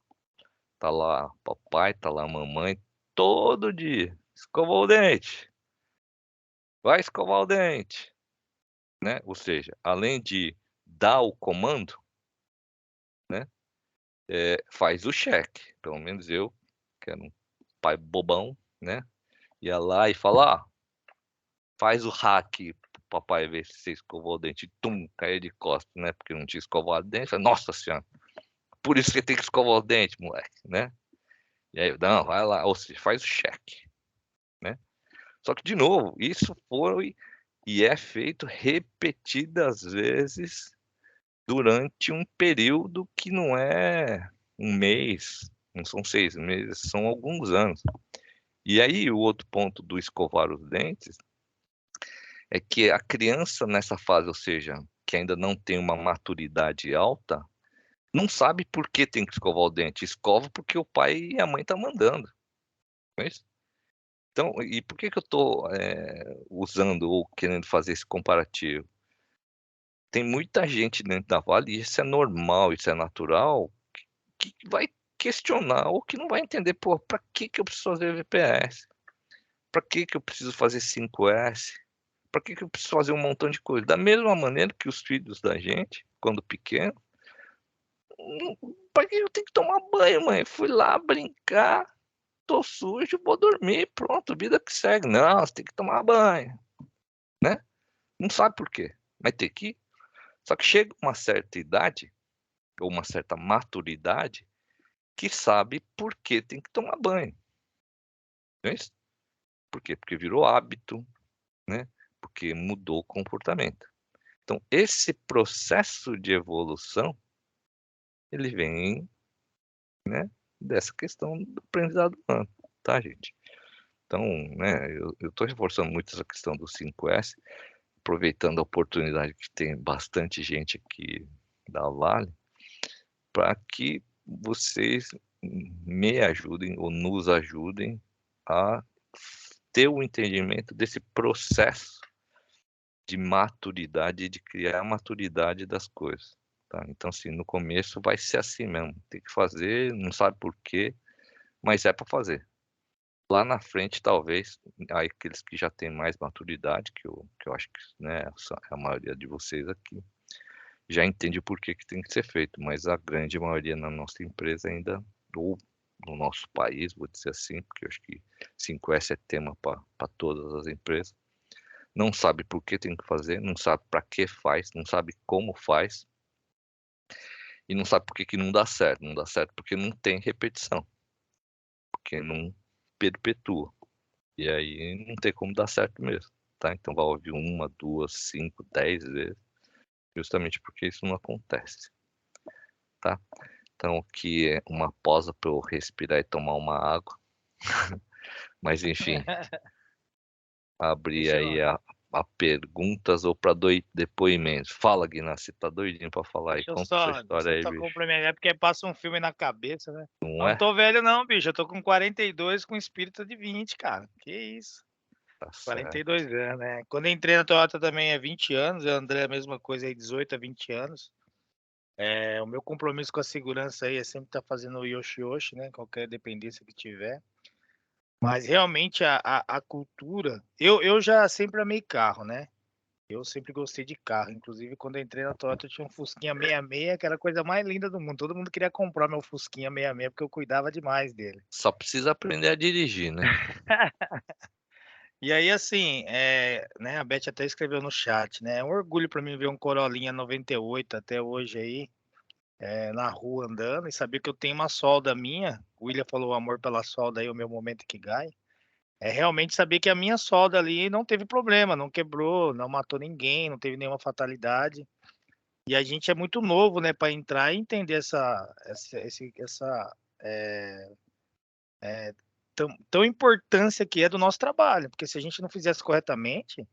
Tá lá papai, tá lá mamãe, todo dia. Escovou o dente. Vai escovar o dente. Né? Ou seja, além de dar o comando, né? Faz o cheque. Pelo menos eu, que era um pai bobão, né? Ia lá e fala, faz o hack pro papai ver se você escovou o dente. Tum, caía de costas, né? Porque não tinha escovado o dente. Falei, nossa senhora, por isso que tem que escovar o dente, moleque, né? E aí, não, vai lá, ou seja, faz o cheque, né? Só que, de novo, isso foi e é feito repetidas vezes durante um período que não é um mês, não são 6 meses, são alguns anos. E aí, o outro ponto do escovar os dentes é que a criança nessa fase, ou seja, que ainda não tem uma maturidade alta, não sabe por que tem que escovar o dente. Escova porque o pai e a mãe estão mandando. Não é isso? Então, e por que eu estou usando ou querendo fazer esse comparativo? Tem muita gente dentro da Vale, e isso é normal, isso é natural, que vai questionar ou que não vai entender, pô, para que eu preciso fazer VPS? Para que eu preciso fazer 5S? Para que eu preciso fazer um montão de coisa? Da mesma maneira que os filhos da gente, quando pequeno, para que eu tenho que tomar banho, mãe? Fui lá brincar, tô sujo, vou dormir, pronto, vida que segue. Não, você tem que tomar banho, né? Não sabe por quê, mas tem que ir. Só que chega uma certa idade, ou uma certa maturidade, que sabe por que tem que tomar banho. Não é isso? Por quê? Porque virou hábito, né? Porque mudou o comportamento. Então, esse processo de evolução, ele vem né, dessa questão do aprendizado humano, tá, gente? Então, né, eu estou reforçando muito essa questão do 5S, aproveitando a oportunidade que tem bastante gente aqui da Vale, para que vocês me ajudem ou nos ajudem a ter o entendimento desse processo de maturidade, de criar a maturidade das coisas, tá? Então, assim, no começo vai ser assim mesmo, tem que fazer, não sabe por quê, mas é para fazer. Lá na frente, talvez, aí aqueles que já têm mais maturidade, que eu acho que, né, a maioria de vocês aqui, já entende o porquê que tem que ser feito, mas a grande maioria na nossa empresa ainda, ou no nosso país, vou dizer assim, porque eu acho que 5S é tema para todas as empresas, não sabe por que tem que fazer, não sabe para que faz, não sabe como faz, e não sabe por que não dá certo. Não dá certo porque não tem repetição, porque não perpetua. E aí não tem como dar certo mesmo, tá? Então vai ouvir 1, 2, 5, 10 vezes, justamente porque isso não acontece, tá? Então aqui é uma pausa para eu respirar e tomar uma água. Mas enfim, abrir Deixa aí eu, a perguntas ou para depoimentos. Fala, Guiná, você tá doidinho para falar aí? deixa eu Conta sua deixa história eu aí, só bicho. complementar, porque passa um filme na cabeça, né? Não Eu não é? tô velho não, bicho, eu tô com 42 com espírito de 20, cara. Que isso? Tá certo. 42 anos, né? Quando eu entrei na Toyota também é 20 anos, eu André a mesma coisa aí, 18 a 20 anos. O meu compromisso com a segurança aí é sempre estar fazendo o Yoshi, né? Qualquer dependência que tiver. Mas realmente a cultura. Eu já sempre amei carro, né? Eu sempre gostei de carro. Inclusive, quando eu entrei na Toyota, eu tinha um Fusquinha 66, que era a coisa mais linda do mundo. Todo mundo queria comprar meu Fusquinha 66, porque eu cuidava demais dele. Só precisa aprender a dirigir, né? E aí, assim, né, a Beth até escreveu no chat, né? É um orgulho para mim ver um Corolinha 98 até hoje aí, na rua andando, e saber que eu tenho uma solda minha. O William falou o amor pela solda aí, o meu momento Ikigai. É realmente saber que a minha solda ali não teve problema, não quebrou, não matou ninguém, não teve nenhuma fatalidade. E a gente é muito novo, né, para entrar e entender essa tão importância que é do nosso trabalho, porque se a gente não fizesse corretamente,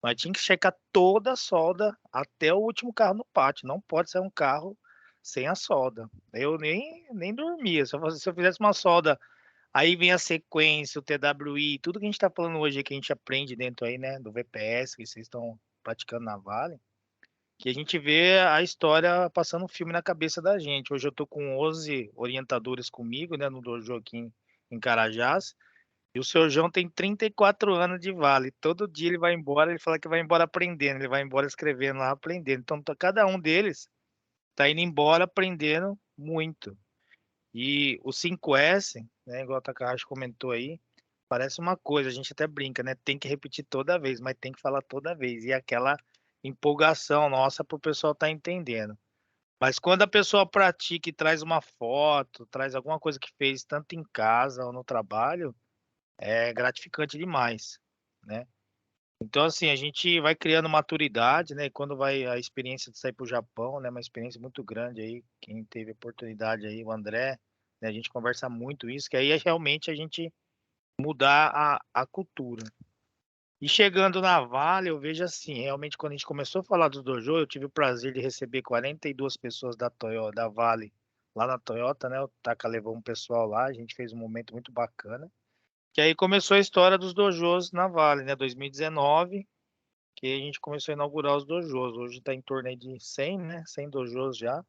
nós tínhamos que checar toda a solda até o último carro no pátio. Não pode sair um carro sem a solda. Eu nem dormia. Se eu fizesse uma solda, aí vem a sequência, o TWI, tudo que a gente está falando hoje, que a gente aprende dentro aí, né, do VPS, que vocês estão praticando na Vale, que a gente vê a história passando um filme na cabeça da gente. Hoje eu tô com 11 orientadores comigo, né, no dojo aqui em Carajás, e o seu João tem 34 anos de Vale. Todo dia ele vai embora, ele fala que vai embora aprendendo, ele vai embora escrevendo lá, aprendendo. Então, cada um deles tá indo embora aprendendo muito. E o 5S, né, igual o Takahashi comentou aí, parece uma coisa, a gente até brinca, né? Tem que repetir toda vez, mas tem que falar toda vez. E aquela empolgação nossa para o pessoal estar entendendo. Mas quando a pessoa pratica e traz uma foto, traz alguma coisa que fez tanto em casa ou no trabalho, é gratificante demais, né? Então, assim, a gente vai criando maturidade, né? E quando vai a experiência de sair para o Japão, né? Uma experiência muito grande aí, quem teve oportunidade aí, o André, né? A gente conversa muito isso, que aí é realmente a gente mudar a cultura. E chegando na Vale, eu vejo assim, realmente quando a gente começou a falar do dojo, eu tive o prazer de receber 42 pessoas da Toyota, da Vale, lá na Toyota, né? O Taka levou um pessoal lá, a gente fez um momento muito bacana. Que aí começou a história dos dojos na Vale, né? 2019, que a gente começou a inaugurar os dojos. Hoje está em torno aí de 100, né? 100 dojos já.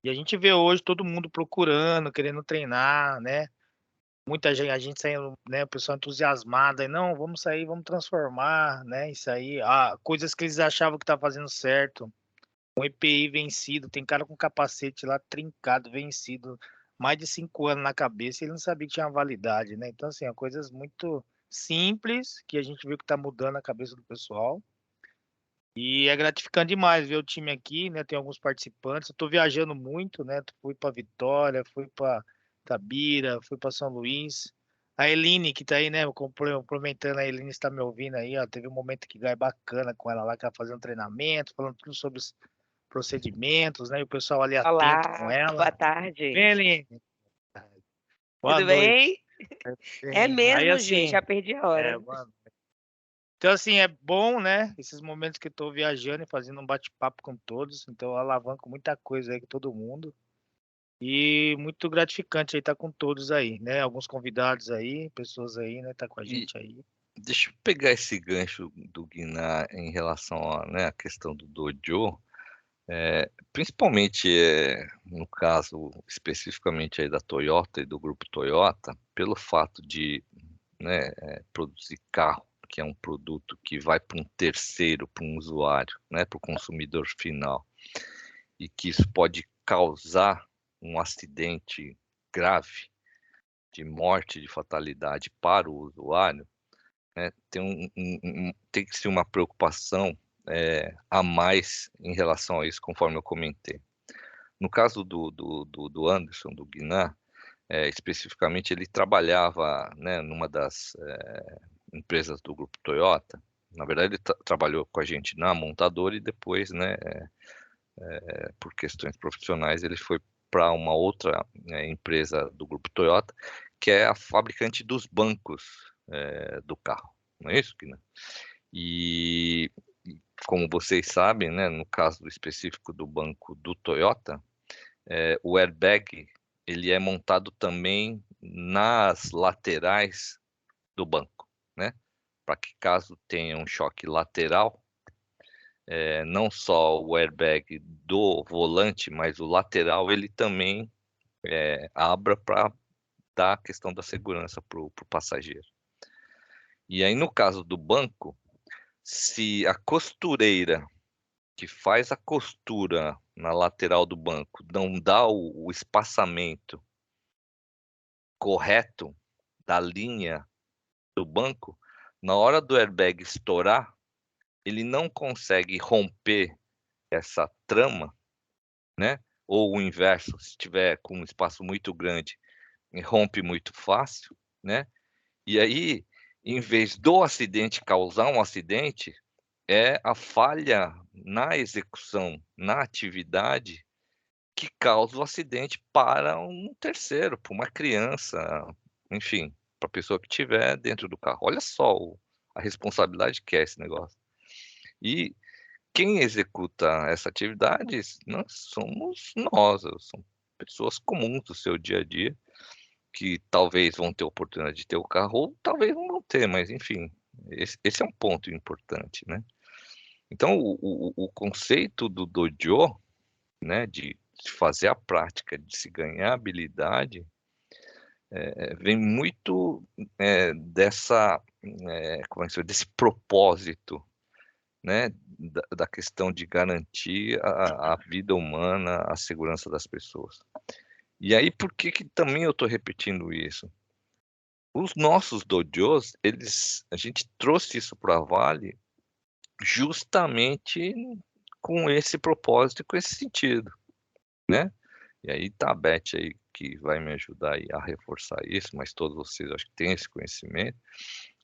E a gente vê hoje todo mundo procurando, querendo treinar, né? Muita gente, a gente saindo, né? O pessoal entusiasmado, e não, vamos sair, vamos transformar, né? Isso aí, coisas que eles achavam que tá fazendo certo. Um EPI vencido, tem cara com capacete lá trincado, vencido, mais de 5 anos na cabeça, e ele não sabia que tinha validade, né? Então, assim, coisas muito simples que a gente viu que tá mudando a cabeça do pessoal. E é gratificante demais ver o time aqui, né? Tem alguns participantes. Eu tô viajando muito, né? Fui para Vitória, fui para Tabira, fui para São Luís. A Eline, que tá aí, né? Complementando, a Eline está me ouvindo aí, ó. Teve um momento que é bacana com ela lá, que ela fazendo treinamento, falando tudo sobre os procedimentos, né? E o pessoal ali atento com Olá, ela. boa tarde. Vem, Eline. Boa Tudo noite. bem? É Bem. mesmo, Aí, gente, assim, já perdi a hora. boa noite. Então, assim, é bom, né? Esses momentos que eu tô viajando e fazendo um bate-papo com todos. Então, eu alavanco muita coisa aí com todo mundo. E muito gratificante aí estar com todos aí, né? Alguns convidados aí, pessoas aí, né? Tá com a E gente aí. deixa eu pegar esse gancho do Guiná em relação a, né, a questão do dojo, principalmente no caso especificamente aí da Toyota e do grupo Toyota, pelo fato de, né, produzir carro, que é um produto que vai para um terceiro, para um usuário, né, para o consumidor final, e que isso pode causar um acidente grave de morte, de fatalidade para o usuário, né, tem que ser uma preocupação a mais em relação a isso, conforme eu comentei. No caso do Anderson, do Guiná, especificamente, ele trabalhava, né, numa das empresas do grupo Toyota. Na verdade, ele trabalhou com a gente na montadora e depois, né, por questões profissionais, ele foi para uma outra empresa do grupo Toyota, que é a fabricante dos bancos do carro. Não é isso, Guiná? E como vocês sabem, né, no caso específico do banco do Toyota, o airbag ele é montado também nas laterais do banco, né? Para que caso tenha um choque lateral, não só o airbag do volante, mas o lateral ele também abra para dar a questão da segurança para o passageiro. E aí no caso do banco, se a costureira que faz a costura na lateral do banco não dá o espaçamento correto da linha do banco, na hora do airbag estourar, ele não consegue romper essa trama, né? Ou o inverso, se tiver com um espaço muito grande, rompe muito fácil, né? E aí, em vez do acidente causar um acidente, é a falha na execução, na atividade, que causa o acidente para um terceiro, para uma criança, enfim, para a pessoa que estiver dentro do carro. Olha só a responsabilidade que é esse negócio. E quem executa essa atividade nós somos nós, são pessoas comuns do seu dia a dia, que talvez vão ter oportunidade de ter o carro, ou talvez não vão ter, mas enfim, esse é um ponto importante, né? Então, o conceito do dojo, né, de fazer a prática, de se ganhar habilidade, vem muito dessa, como é que desse propósito, né, da questão de garantir a vida humana, a segurança das pessoas. E aí, por que também eu estou repetindo isso? Os nossos dojos, a gente trouxe isso para a Vale justamente com esse propósito e com esse sentido, né? E aí tá a Beth aí que vai me ajudar aí a reforçar isso, mas todos vocês acho que têm esse conhecimento.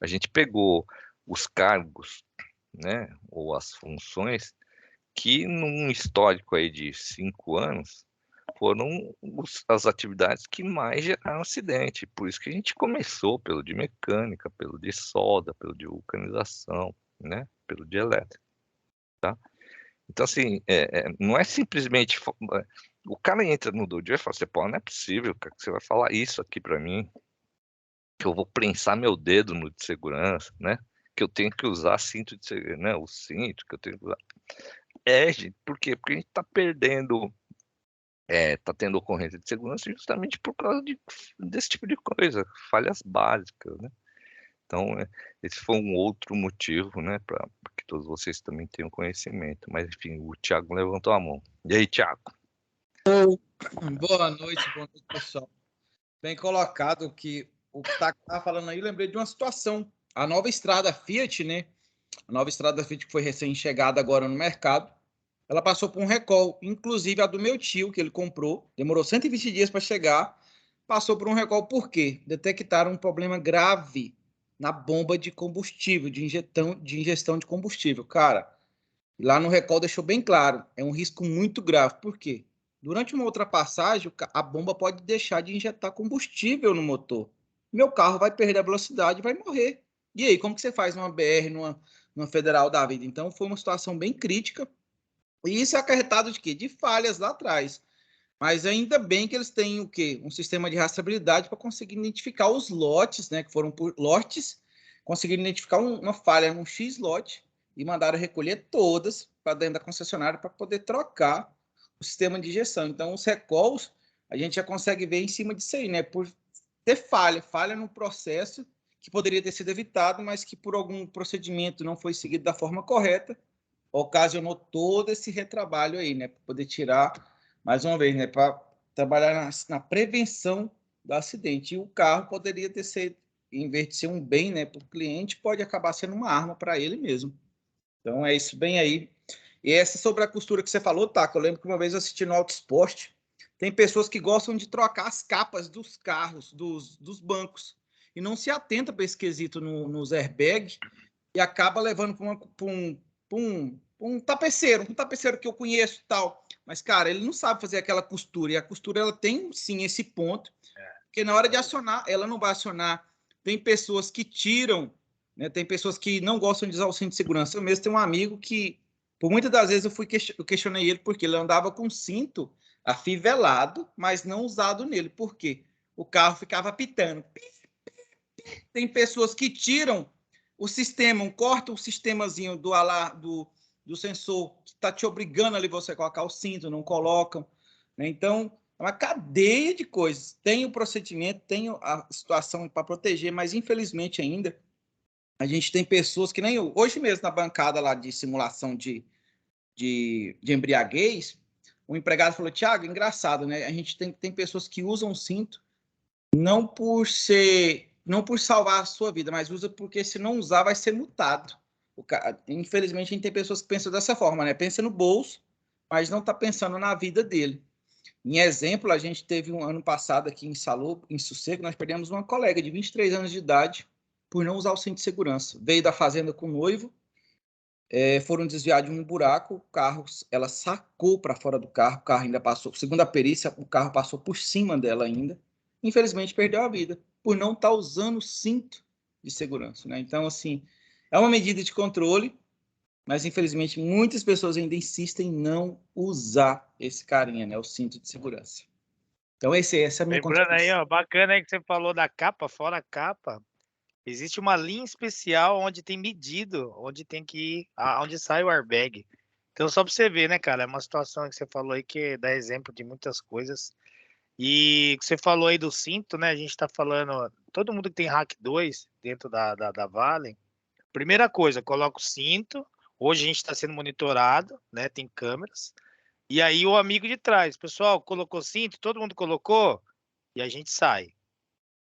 A gente pegou os cargos, né, ou as funções que num histórico aí de 5 anos foram as atividades que mais geraram acidente. Por isso que a gente começou pelo de mecânica, pelo de solda, pelo de vulcanização, né, pelo de elétrica, tá? Então, assim, não é simplesmente... O cara entra no dojo e fala assim, pô, não é possível, cara, que você vai falar isso aqui para mim, que eu vou prensar meu dedo no de segurança, né? Que eu tenho que usar cinto de segurança, né? O cinto que eu tenho que usar. Gente, por quê? Porque a gente tá perdendo, tá tendo ocorrência de segurança justamente por causa desse tipo de coisa, falhas básicas, né? Então, esse foi um outro motivo, né, para que todos vocês também tenham conhecimento. Mas, enfim, o Thiago levantou a mão. E aí, Thiago? Boa noite, pessoal. Bem colocado que o que tá falando aí, eu lembrei de uma situação. A nova estrada Fiat, né? A nova estrada Fiat que foi recém-chegada agora no mercado, ela passou por um recall, inclusive a do meu tio, que ele comprou, demorou 120 dias para chegar, passou por um recall, por quê? Detectaram um problema grave na bomba de combustível, de ingestão de combustível. Cara, lá no recall deixou bem claro, é um risco muito grave. Por quê? Durante uma ultrapassagem, a bomba pode deixar de injetar combustível no motor. Meu carro vai perder a velocidade e vai morrer. E aí, como que você faz numa BR, numa federal da vida? Então, foi uma situação bem crítica. E isso é acarretado de quê? De falhas lá atrás. Mas ainda bem que eles têm o quê? Um sistema de rastreabilidade para conseguir identificar os lotes, né? Que foram por lotes, conseguiram identificar uma falha num X lote e mandaram recolher todas para dentro da concessionária para poder trocar o sistema de injeção. Então, os recalls, a gente já consegue ver em cima disso aí, né? Por ter falha no processo que poderia ter sido evitado, mas que por algum procedimento não foi seguido da forma correta, ocasionou todo esse retrabalho aí, né? Para poder tirar, mais uma vez, né? Para trabalhar na prevenção do acidente. E o carro poderia ter sido, em vez de ser um bem, né, para o cliente, pode acabar sendo uma arma para ele mesmo. Então, é isso bem aí. E essa sobre a costura que você falou, Taco, eu lembro que uma vez eu assisti no Auto Esporte, tem pessoas que gostam de trocar as capas dos carros, dos bancos, e não se atenta para esse quesito nos airbags e acaba levando para um tapeceiro que eu conheço e tal. Mas, cara, ele não sabe fazer aquela costura, e a costura ela tem, sim, esse ponto, porque na hora de acionar, ela não vai acionar. Tem pessoas que tiram, né? Tem pessoas que não gostam de usar o cinto de segurança. Eu mesmo tenho um amigo que, por muitas das vezes, eu questionei ele porque ele andava com cinto afivelado, mas não usado nele. Por quê? O carro ficava apitando. Tem pessoas que tiram o sistema, cortam o sistemazinho do sensor que está te obrigando ali você colocar o cinto, não colocam, né? Então, é uma cadeia de coisas. Tem o procedimento, tem a situação para proteger, mas infelizmente ainda a gente tem pessoas que nem eu. Hoje mesmo na bancada lá de simulação de embriaguez, o empregado falou: Thiago, engraçado, né? A gente tem pessoas que usam o cinto não por salvar a sua vida, mas usa porque se não usar vai ser multado. Infelizmente, a gente tem pessoas que pensam dessa forma, né? Pensa no bolso, mas não está pensando na vida dele. Em exemplo, a gente teve um ano passado aqui em Sossego, nós perdemos uma colega de 23 anos de idade por não usar o cinto de segurança. Veio da fazenda com o noivo, foram desviar de um buraco, o carro, ela sacou para fora do carro, o carro ainda passou, segundo a perícia, o carro passou por cima dela ainda. Infelizmente, perdeu a vida por não estar usando o cinto de segurança, né? Então, assim, é uma medida de controle, mas, infelizmente, muitas pessoas ainda insistem em não usar esse carinha, né? O cinto de segurança. Então, essa é a minha contribuição. Aí, ó, bacana aí que você falou da capa, fora a capa. Existe uma linha especial onde tem medido, onde tem que ir, onde sai o airbag. Então, só para você ver, né, cara? É uma situação que você falou aí que dá exemplo de muitas coisas. E você falou aí do cinto, né? A gente está falando, todo mundo que tem Hack 2 dentro da Vale, primeira coisa, coloca o cinto. Hoje a gente está sendo monitorado, né? Tem câmeras. E aí o amigo de trás, pessoal, colocou cinto, todo mundo colocou, e a gente sai.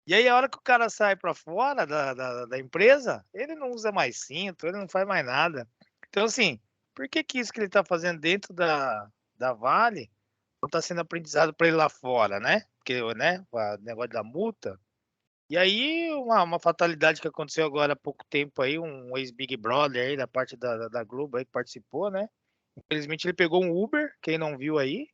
E aí a hora que o cara sai para fora da empresa, ele não usa mais cinto, ele não faz mais nada. Então, assim, por que isso que ele está fazendo dentro da Vale não está sendo aprendizado para ele lá fora, né? Porque, né, o negócio da multa. E aí, uma fatalidade que aconteceu agora há pouco tempo aí, um ex-Big Brother aí, da parte da Globo aí que participou, né? Infelizmente ele pegou um Uber, quem não viu aí,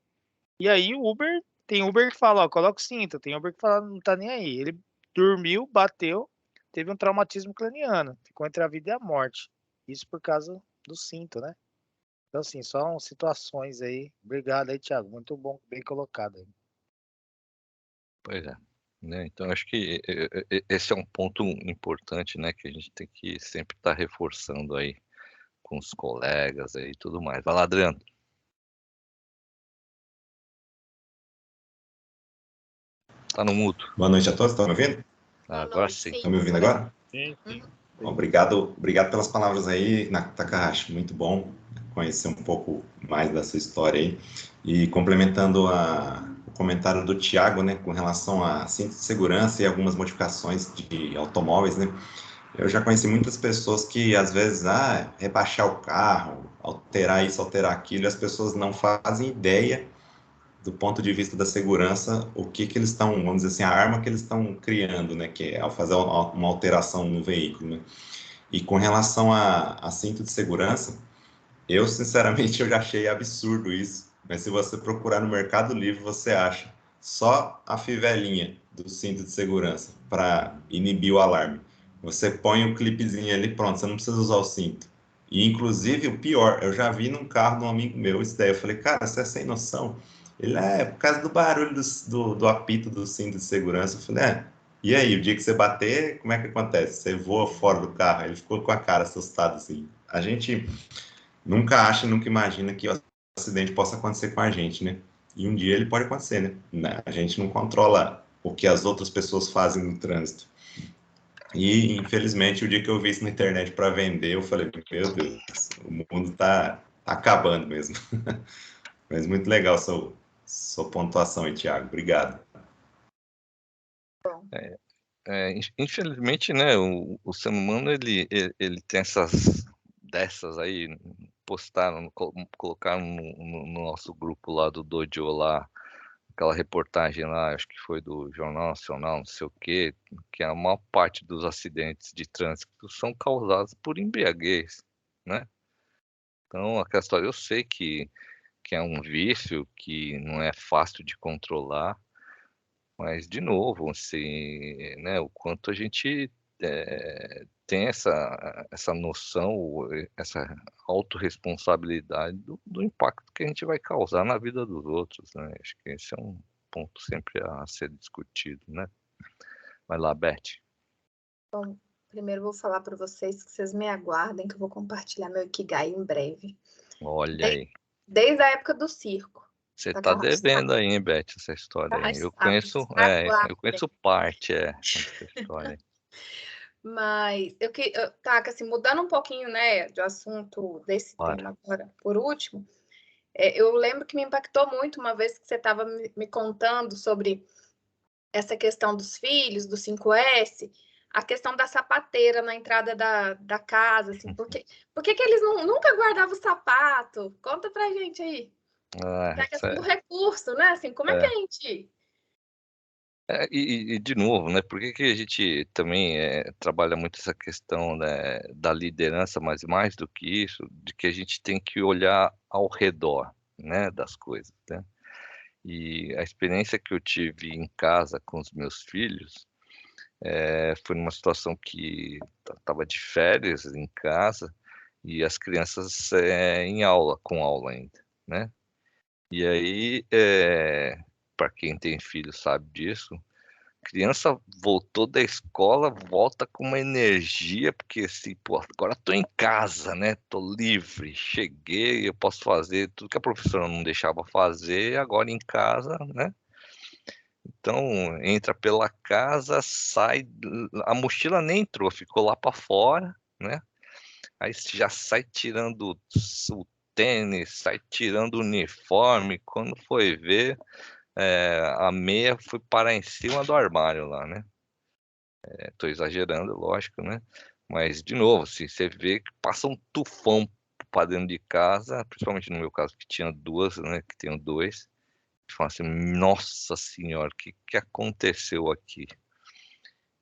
e aí o Uber, tem Uber que fala, ó, coloca o cinto, tem Uber que fala, não tá nem aí. Ele dormiu, bateu, teve um traumatismo craniano, ficou entre a vida e a morte. Isso por causa do cinto, né? Então, assim, são situações aí. Obrigado aí, Thiago. Muito bom, bem colocado aí. Pois é. Né? Então, acho que esse é um ponto importante, né? Que a gente tem que sempre estar reforçando aí com os colegas aí e tudo mais. Vai lá, Adriano. Tá no mudo. Boa noite a todos, estão me ouvindo? Agora sim. Estão me ouvindo agora? Sim. Obrigado pelas palavras aí, Takahashi. Muito bom conhecer um pouco mais da sua história aí. E complementando o comentário do Thiago, né, com relação a cinto de segurança e algumas modificações de automóveis, né? Eu já conheci muitas pessoas que, às vezes, rebaixar o carro, alterar isso, alterar aquilo, e as pessoas não fazem ideia do ponto de vista da segurança, o que eles estão, vamos dizer assim, a arma que eles estão criando, né, que é ao fazer uma alteração no veículo, né? E com relação a cinto de segurança, eu, sinceramente, eu já achei absurdo isso, mas se você procurar no Mercado Livre, você acha só a fivelinha do cinto de segurança para inibir o alarme. Você põe o clipezinho ali, pronto, você não precisa usar o cinto. E, inclusive, o pior, eu já vi num carro de um amigo meu isso daí. Eu falei, cara, você é sem noção. Ele é por causa do barulho do apito do cinto de segurança. Eu falei, e aí, o dia que você bater, como é que acontece? Você voa fora do carro. Ele ficou com a cara assustado assim. A gente nunca acha, nunca imagina que o acidente possa acontecer com a gente, né? E um dia ele pode acontecer, né? A gente não controla o que as outras pessoas fazem no trânsito. E, infelizmente, o dia que eu vi isso na internet para vender, eu falei, meu Deus, o mundo tá acabando mesmo. Mas muito legal sua pontuação aí, Thiago. Obrigado. Infelizmente, né, o ser humano, ele tem dessas aí, postaram, colocaram no nosso grupo lá do Dojo lá, aquela reportagem lá, acho que foi do Jornal Nacional, não sei o quê, que a maior parte dos acidentes de trânsito são causados por embriaguez, né? Então, aquela história, eu sei que é um vício, que não é fácil de controlar, mas, de novo, assim, né, o quanto a gente tem essa noção, essa autorresponsabilidade do impacto que a gente vai causar na vida dos outros, né? Acho que esse é um ponto sempre a ser discutido, né? Vai lá, Beth. Bom, primeiro eu vou falar para vocês que vocês me aguardem, que eu vou compartilhar meu Ikigai em breve. Olha aí. Desde a época do circo. Você tá devendo aí, hein, Beth, essa história aí. Eu conheço parte dessa história. Mas tá, assim, mudando um pouquinho, né, de assunto desse tema agora, por último, eu lembro que me impactou muito uma vez que você estava me contando sobre essa questão dos filhos, do 5S, a questão da sapateira na entrada da casa, assim, por que eles nunca guardavam o sapato? Conta pra gente aí. É a questão do recurso, né? Assim, como é que a gente... E, de novo, né, por que a gente também trabalha muito essa questão, né, da liderança, mas mais do que isso, de que a gente tem que olhar ao redor, né, das coisas, né? E a experiência que eu tive em casa com os meus filhos foi numa situação que estava de férias em casa e as crianças em aula, com aula ainda, né? E aí, para quem tem filho sabe disso, criança voltou da escola, volta com uma energia, porque assim, pô, agora tô em casa, né? Tô livre, cheguei, eu posso fazer tudo que a professora não deixava fazer, agora em casa, né? Então, entra pela casa, sai, a mochila nem entrou, ficou lá para fora, né? Aí já sai tirando o tênis, sai tirando o uniforme, quando foi ver, a meia foi parar em cima do armário lá, né? Tô exagerando, lógico, né? Mas, de novo, assim, você vê que passa um tufão para dentro de casa, principalmente no meu caso, que tinha duas, né? Que tenho dois. Fala assim, nossa senhora, o que aconteceu aqui?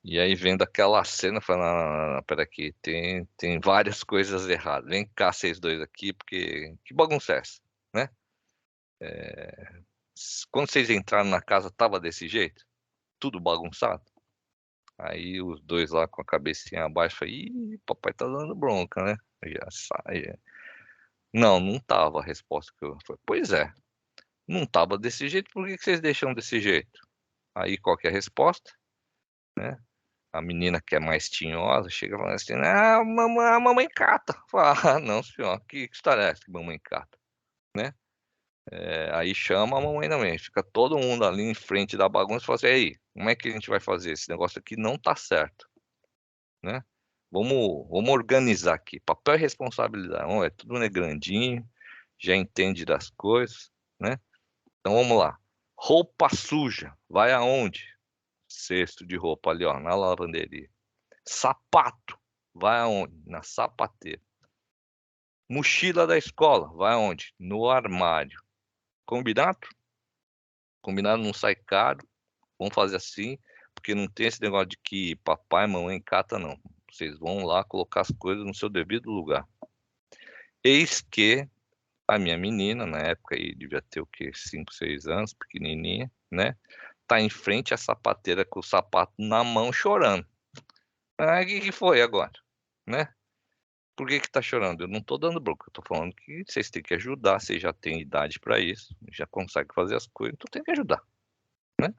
E aí, vendo aquela cena, fala, não, pera aqui, tem várias coisas erradas. Vem cá, vocês dois aqui, porque que bagunça é essa, né? Quando vocês entraram na casa, tava desse jeito? Tudo bagunçado? Aí os dois lá com a cabecinha abaixo, ih, papai tá dando bronca, né? Já sai. Não tava a resposta que eu falei. Pois é, não tava desse jeito, por que vocês deixam desse jeito? Aí qual que é a resposta? Né? A menina que é mais tinhosa chega falando assim, a mamãe cata. Fala, não senhor, que história é essa que mamãe cata? Né? Aí chama a mamãe também, fica todo mundo ali em frente da bagunça e fala assim, aí, como é que a gente vai fazer? Esse negócio aqui não tá certo, né? Vamos organizar aqui, papel e responsabilidade, tudo né, grandinho, já entende das coisas, né? Então vamos lá, roupa suja, vai aonde? Cesto de roupa ali, ó, na lavanderia. Sapato, vai aonde? Na sapateira. Mochila da escola, vai aonde? No armário. Combinado? Combinado não sai caro. Vamos fazer assim, porque não tem esse negócio de que papai e mamãe cata, não. Vocês vão lá colocar as coisas no seu devido lugar. Eis que A minha menina, na época, aí devia ter o quê? 5, 6 anos, pequenininha, né? Tá em frente à sapateira com o sapato na mão, chorando. Aí, o que foi agora? Né? Por que tá chorando? Eu não tô dando bronca, eu tô falando que vocês têm que ajudar, vocês já têm idade para isso, já conseguem fazer as coisas, então tem que ajudar, né?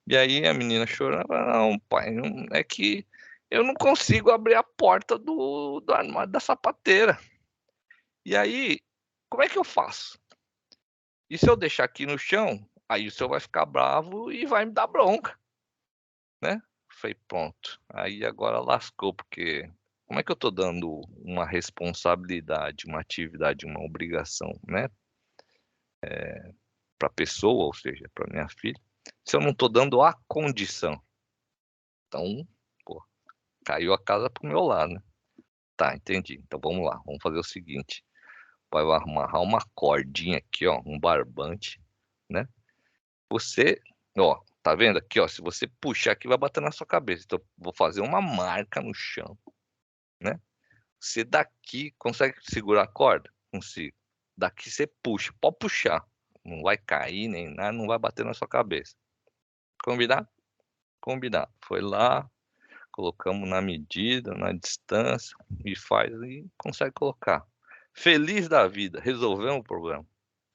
E aí a menina chorando, não, pai, não, é que eu não consigo abrir a porta do armário da sapateira. E aí, como é que eu faço? E se eu deixar aqui no chão, aí o senhor vai ficar bravo e vai me dar bronca, né? Falei, pronto. Aí agora lascou, porque como é que eu tô dando uma responsabilidade, uma atividade, uma obrigação, né? Para a pessoa, ou seja, para minha filha, se eu não tô dando a condição. Então, pô, caiu a casa pro meu lado, né? Tá, entendi. Então vamos lá, vamos fazer o seguinte. Vai amarrar uma cordinha aqui, ó, um barbante, né? Você, ó, tá vendo aqui, ó, se você puxar aqui vai bater na sua cabeça. Então vou fazer uma marca no chão, né? Você daqui consegue segurar a corda? Consigo. Daqui você puxa, pode puxar. Não vai cair nem nada, não vai bater na sua cabeça. Combinado? Combinado. Foi lá, colocamos na medida, na distância, e faz e consegue colocar. Feliz da vida, resolvemos o problema,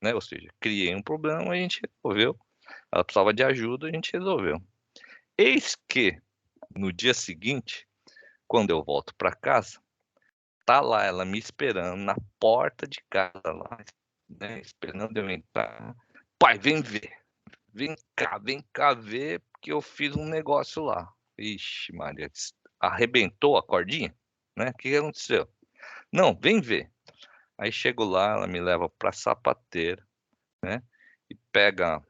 né? Ou seja, criei um problema, a gente resolveu. Ela precisava de ajuda, a gente resolveu. Eis que, no dia seguinte, quando eu volto para casa, tá lá ela me esperando na porta de casa, lá, né? Esperando eu entrar. Pai, vem ver. Vem cá ver, porque eu fiz um negócio lá. Ixi, Maria, arrebentou a cordinha, né? O que aconteceu? Não, vem ver. Aí chego lá, ela me leva pra sapateira, né? E pega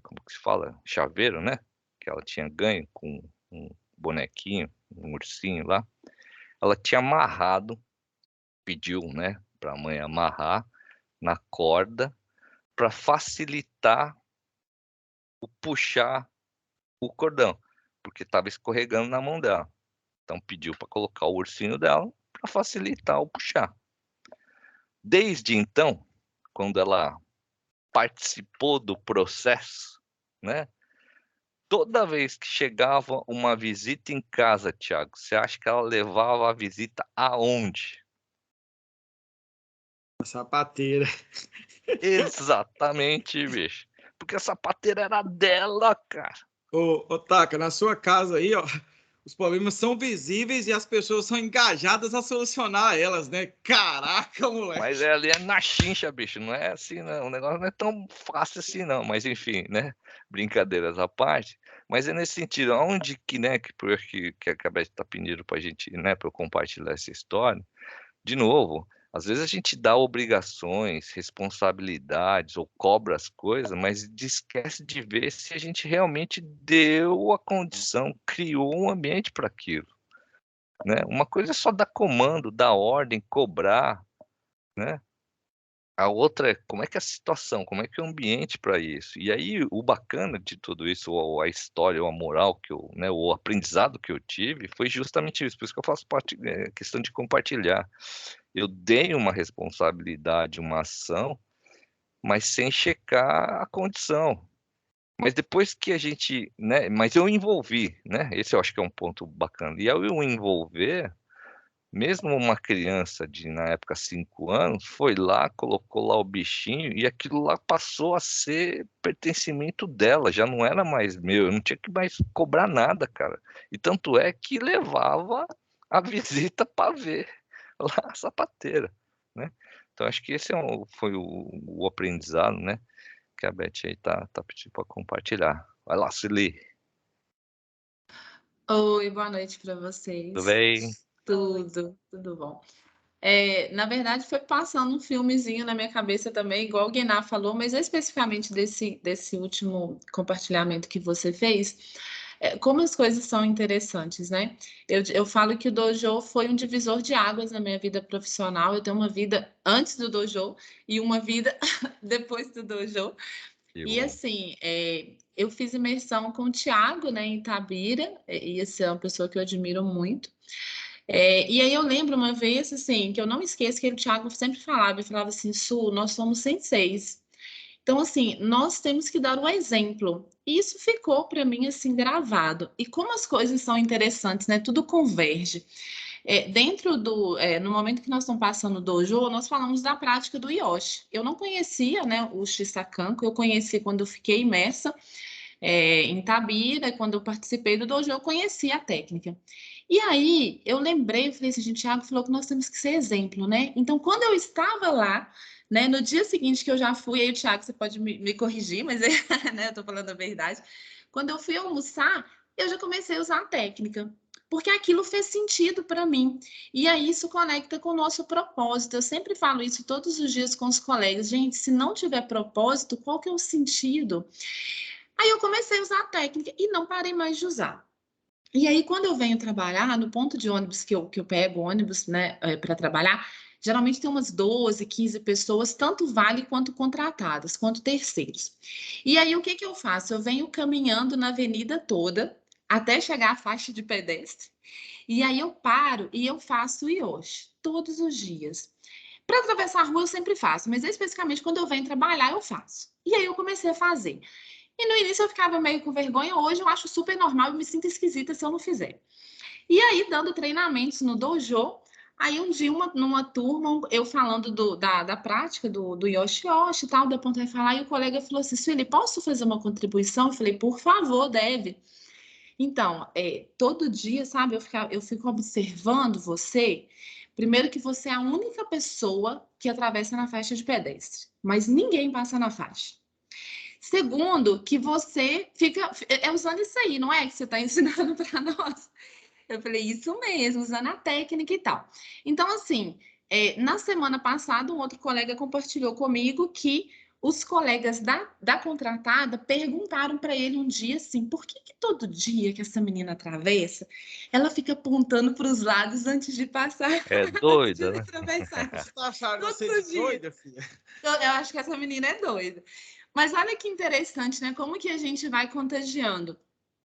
como que se fala? Chaveiro, né? Que ela tinha ganho com um bonequinho, um ursinho lá. Ela tinha amarrado, pediu, né, pra mãe amarrar na corda para facilitar o puxar o cordão, porque estava escorregando na mão dela. Então pediu para colocar o ursinho dela para facilitar o puxar. Desde então, quando ela participou do processo, né? Toda vez que chegava uma visita em casa, Thiago, você acha que ela levava a visita aonde? A sapateira. Exatamente, bicho. Porque a sapateira era dela, cara. Ô, Taka, na sua casa aí, ó, os problemas são visíveis e as pessoas são engajadas a solucionar elas, né? Caraca, moleque. Mas ali é na chincha, bicho. Não é assim, não. O negócio não é tão fácil assim, não. Mas, enfim, né? Brincadeiras à parte. Mas é nesse sentido, onde que, né, que a Beth tá pedindo pra gente, né, pra eu compartilhar essa história. De novo, às vezes a gente dá obrigações, responsabilidades ou cobra as coisas, mas esquece de ver se a gente realmente deu a condição, criou um ambiente para aquilo, né? Uma coisa é só dar comando, dar ordem, cobrar, né? A outra é como é que é a situação, como é que é o ambiente para isso. E aí o bacana de tudo isso, ou a história, ou a moral que eu, né, o aprendizado que eu tive, foi justamente isso. Por isso que eu faço parte, questão de compartilhar. Eu dei uma responsabilidade, uma ação, mas sem checar a condição. Mas depois que a gente, né, mas eu envolvi, né? Esse eu acho que é um ponto bacana. E ao eu envolver, mesmo uma criança de, na época, 5 anos, foi lá, colocou lá o bichinho e aquilo lá passou a ser pertencimento dela, já não era mais meu, eu não tinha que mais cobrar nada, cara. E tanto é que levava a visita para ver lá a sapateira, né? Então acho que esse foi o aprendizado, né? Que a Beth aí tá pedindo para compartilhar. Vai lá, Celi. Oi, boa noite para vocês. Tudo bem? Tudo bom. Na verdade, foi passando um filmezinho na minha cabeça também, igual o Guiná falou, mas especificamente desse último compartilhamento que você fez, como as coisas são interessantes, né? Eu falo que o dojo foi um divisor de águas na minha vida profissional. Eu tenho uma vida antes do dojo e uma vida depois do dojo. E assim, eu fiz imersão com o Thiago, né, em Itabira, e essa é uma pessoa que eu admiro muito. E aí eu lembro uma vez, assim, que eu não esqueço que o Thiago sempre falava, ele falava assim, Su, nós somos senseis. Então, assim, nós temos que dar um exemplo. E isso ficou para mim, assim, gravado. E como as coisas são interessantes, né? Tudo converge. No momento que nós estamos passando o dojo, nós falamos da prática do Yoshi. Eu não conhecia, né, o Shisakanko, eu conheci quando eu fiquei imersa em Tabira, quando eu participei do dojo, eu conheci a técnica. E aí, eu lembrei, eu falei assim, gente, Thiago falou que nós temos que ser exemplo, né? Então, quando eu estava lá, né, no dia seguinte que eu já fui, aí o Thiago, você pode me corrigir, mas né, eu tô falando a verdade. Quando eu fui almoçar, eu já comecei a usar a técnica, porque aquilo fez sentido para mim. E aí isso conecta com o nosso propósito. Eu sempre falo isso todos os dias com os colegas. Gente, se não tiver propósito, qual que é o sentido? Aí eu comecei a usar a técnica e não parei mais de usar. E aí, quando eu venho trabalhar, no ponto de ônibus que eu pego ônibus, né, para trabalhar, geralmente tem umas 12, 15 pessoas, tanto vale quanto contratadas, quanto terceiros. E aí, o que eu faço? Eu venho caminhando na avenida toda, até chegar à faixa de pedestre, e aí eu paro e eu faço o Yoshi, todos os dias. Para atravessar a rua eu sempre faço, mas especificamente quando eu venho trabalhar eu faço. E aí eu comecei a fazer. E no início eu ficava meio com vergonha, hoje eu acho super normal, eu me sinto esquisita se eu não fizer. E aí, dando treinamentos no dojo, aí um dia, numa turma, eu falando da prática do Yoshi Yoshi e tal, da ponta de falar, e o colega falou assim, Sueli, posso fazer uma contribuição? Eu falei, por favor, deve. Então, todo dia, sabe, eu fico observando você. Primeiro que você é a única pessoa que atravessa na faixa de pedestre, mas ninguém passa na faixa. Segundo, que você fica usando isso aí, não é? Que você está ensinando para nós. Eu falei, isso mesmo, usando a técnica e tal. Então, assim, na semana passada, um outro colega compartilhou comigo que os colegas da contratada perguntaram para ele um dia assim, por que todo dia que essa menina atravessa, ela fica apontando para os lados antes de passar? É doida, né? Você tá achando você de doida, filha? Eu acho que essa menina é doida. Mas olha que interessante, né? Como que a gente vai contagiando.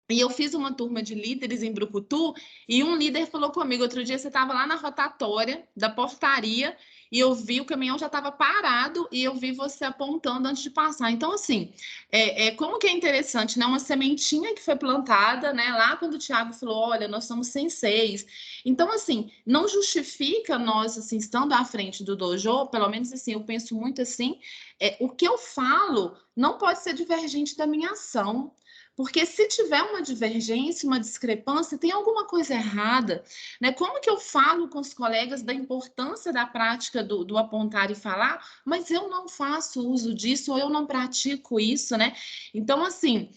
E eu fiz uma turma de líderes em Brucutu e um líder falou comigo, outro dia você estava lá na rotatória da portaria e eu vi o caminhão já estava parado e eu vi você apontando antes de passar. Então, assim, como que é interessante, né? Uma sementinha que foi plantada, né? Lá quando o Thiago falou, olha, nós somos senseis. Então, assim, não justifica nós, assim, estando à frente do dojo, pelo menos, assim, eu penso muito assim, o que eu falo não pode ser divergente da minha ação. Porque se tiver uma divergência, uma discrepância, tem alguma coisa errada, né? Como que eu falo com os colegas da importância da prática do apontar e falar, mas eu não faço uso disso ou eu não pratico isso, né? Então, assim,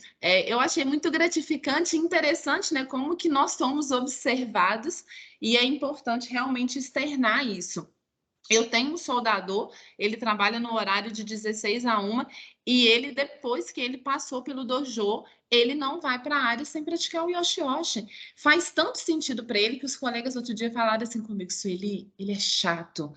eu achei muito gratificante e interessante, né? Como que nós somos observados e é importante realmente externar isso. Eu tenho um soldador, ele trabalha no horário de 16 a 1 e ele, depois que ele passou pelo dojo, ele não vai para a área sem praticar o Yoshi Yoshi. Faz tanto sentido para ele que os colegas outro dia falaram assim comigo, Sueli, ele é chato.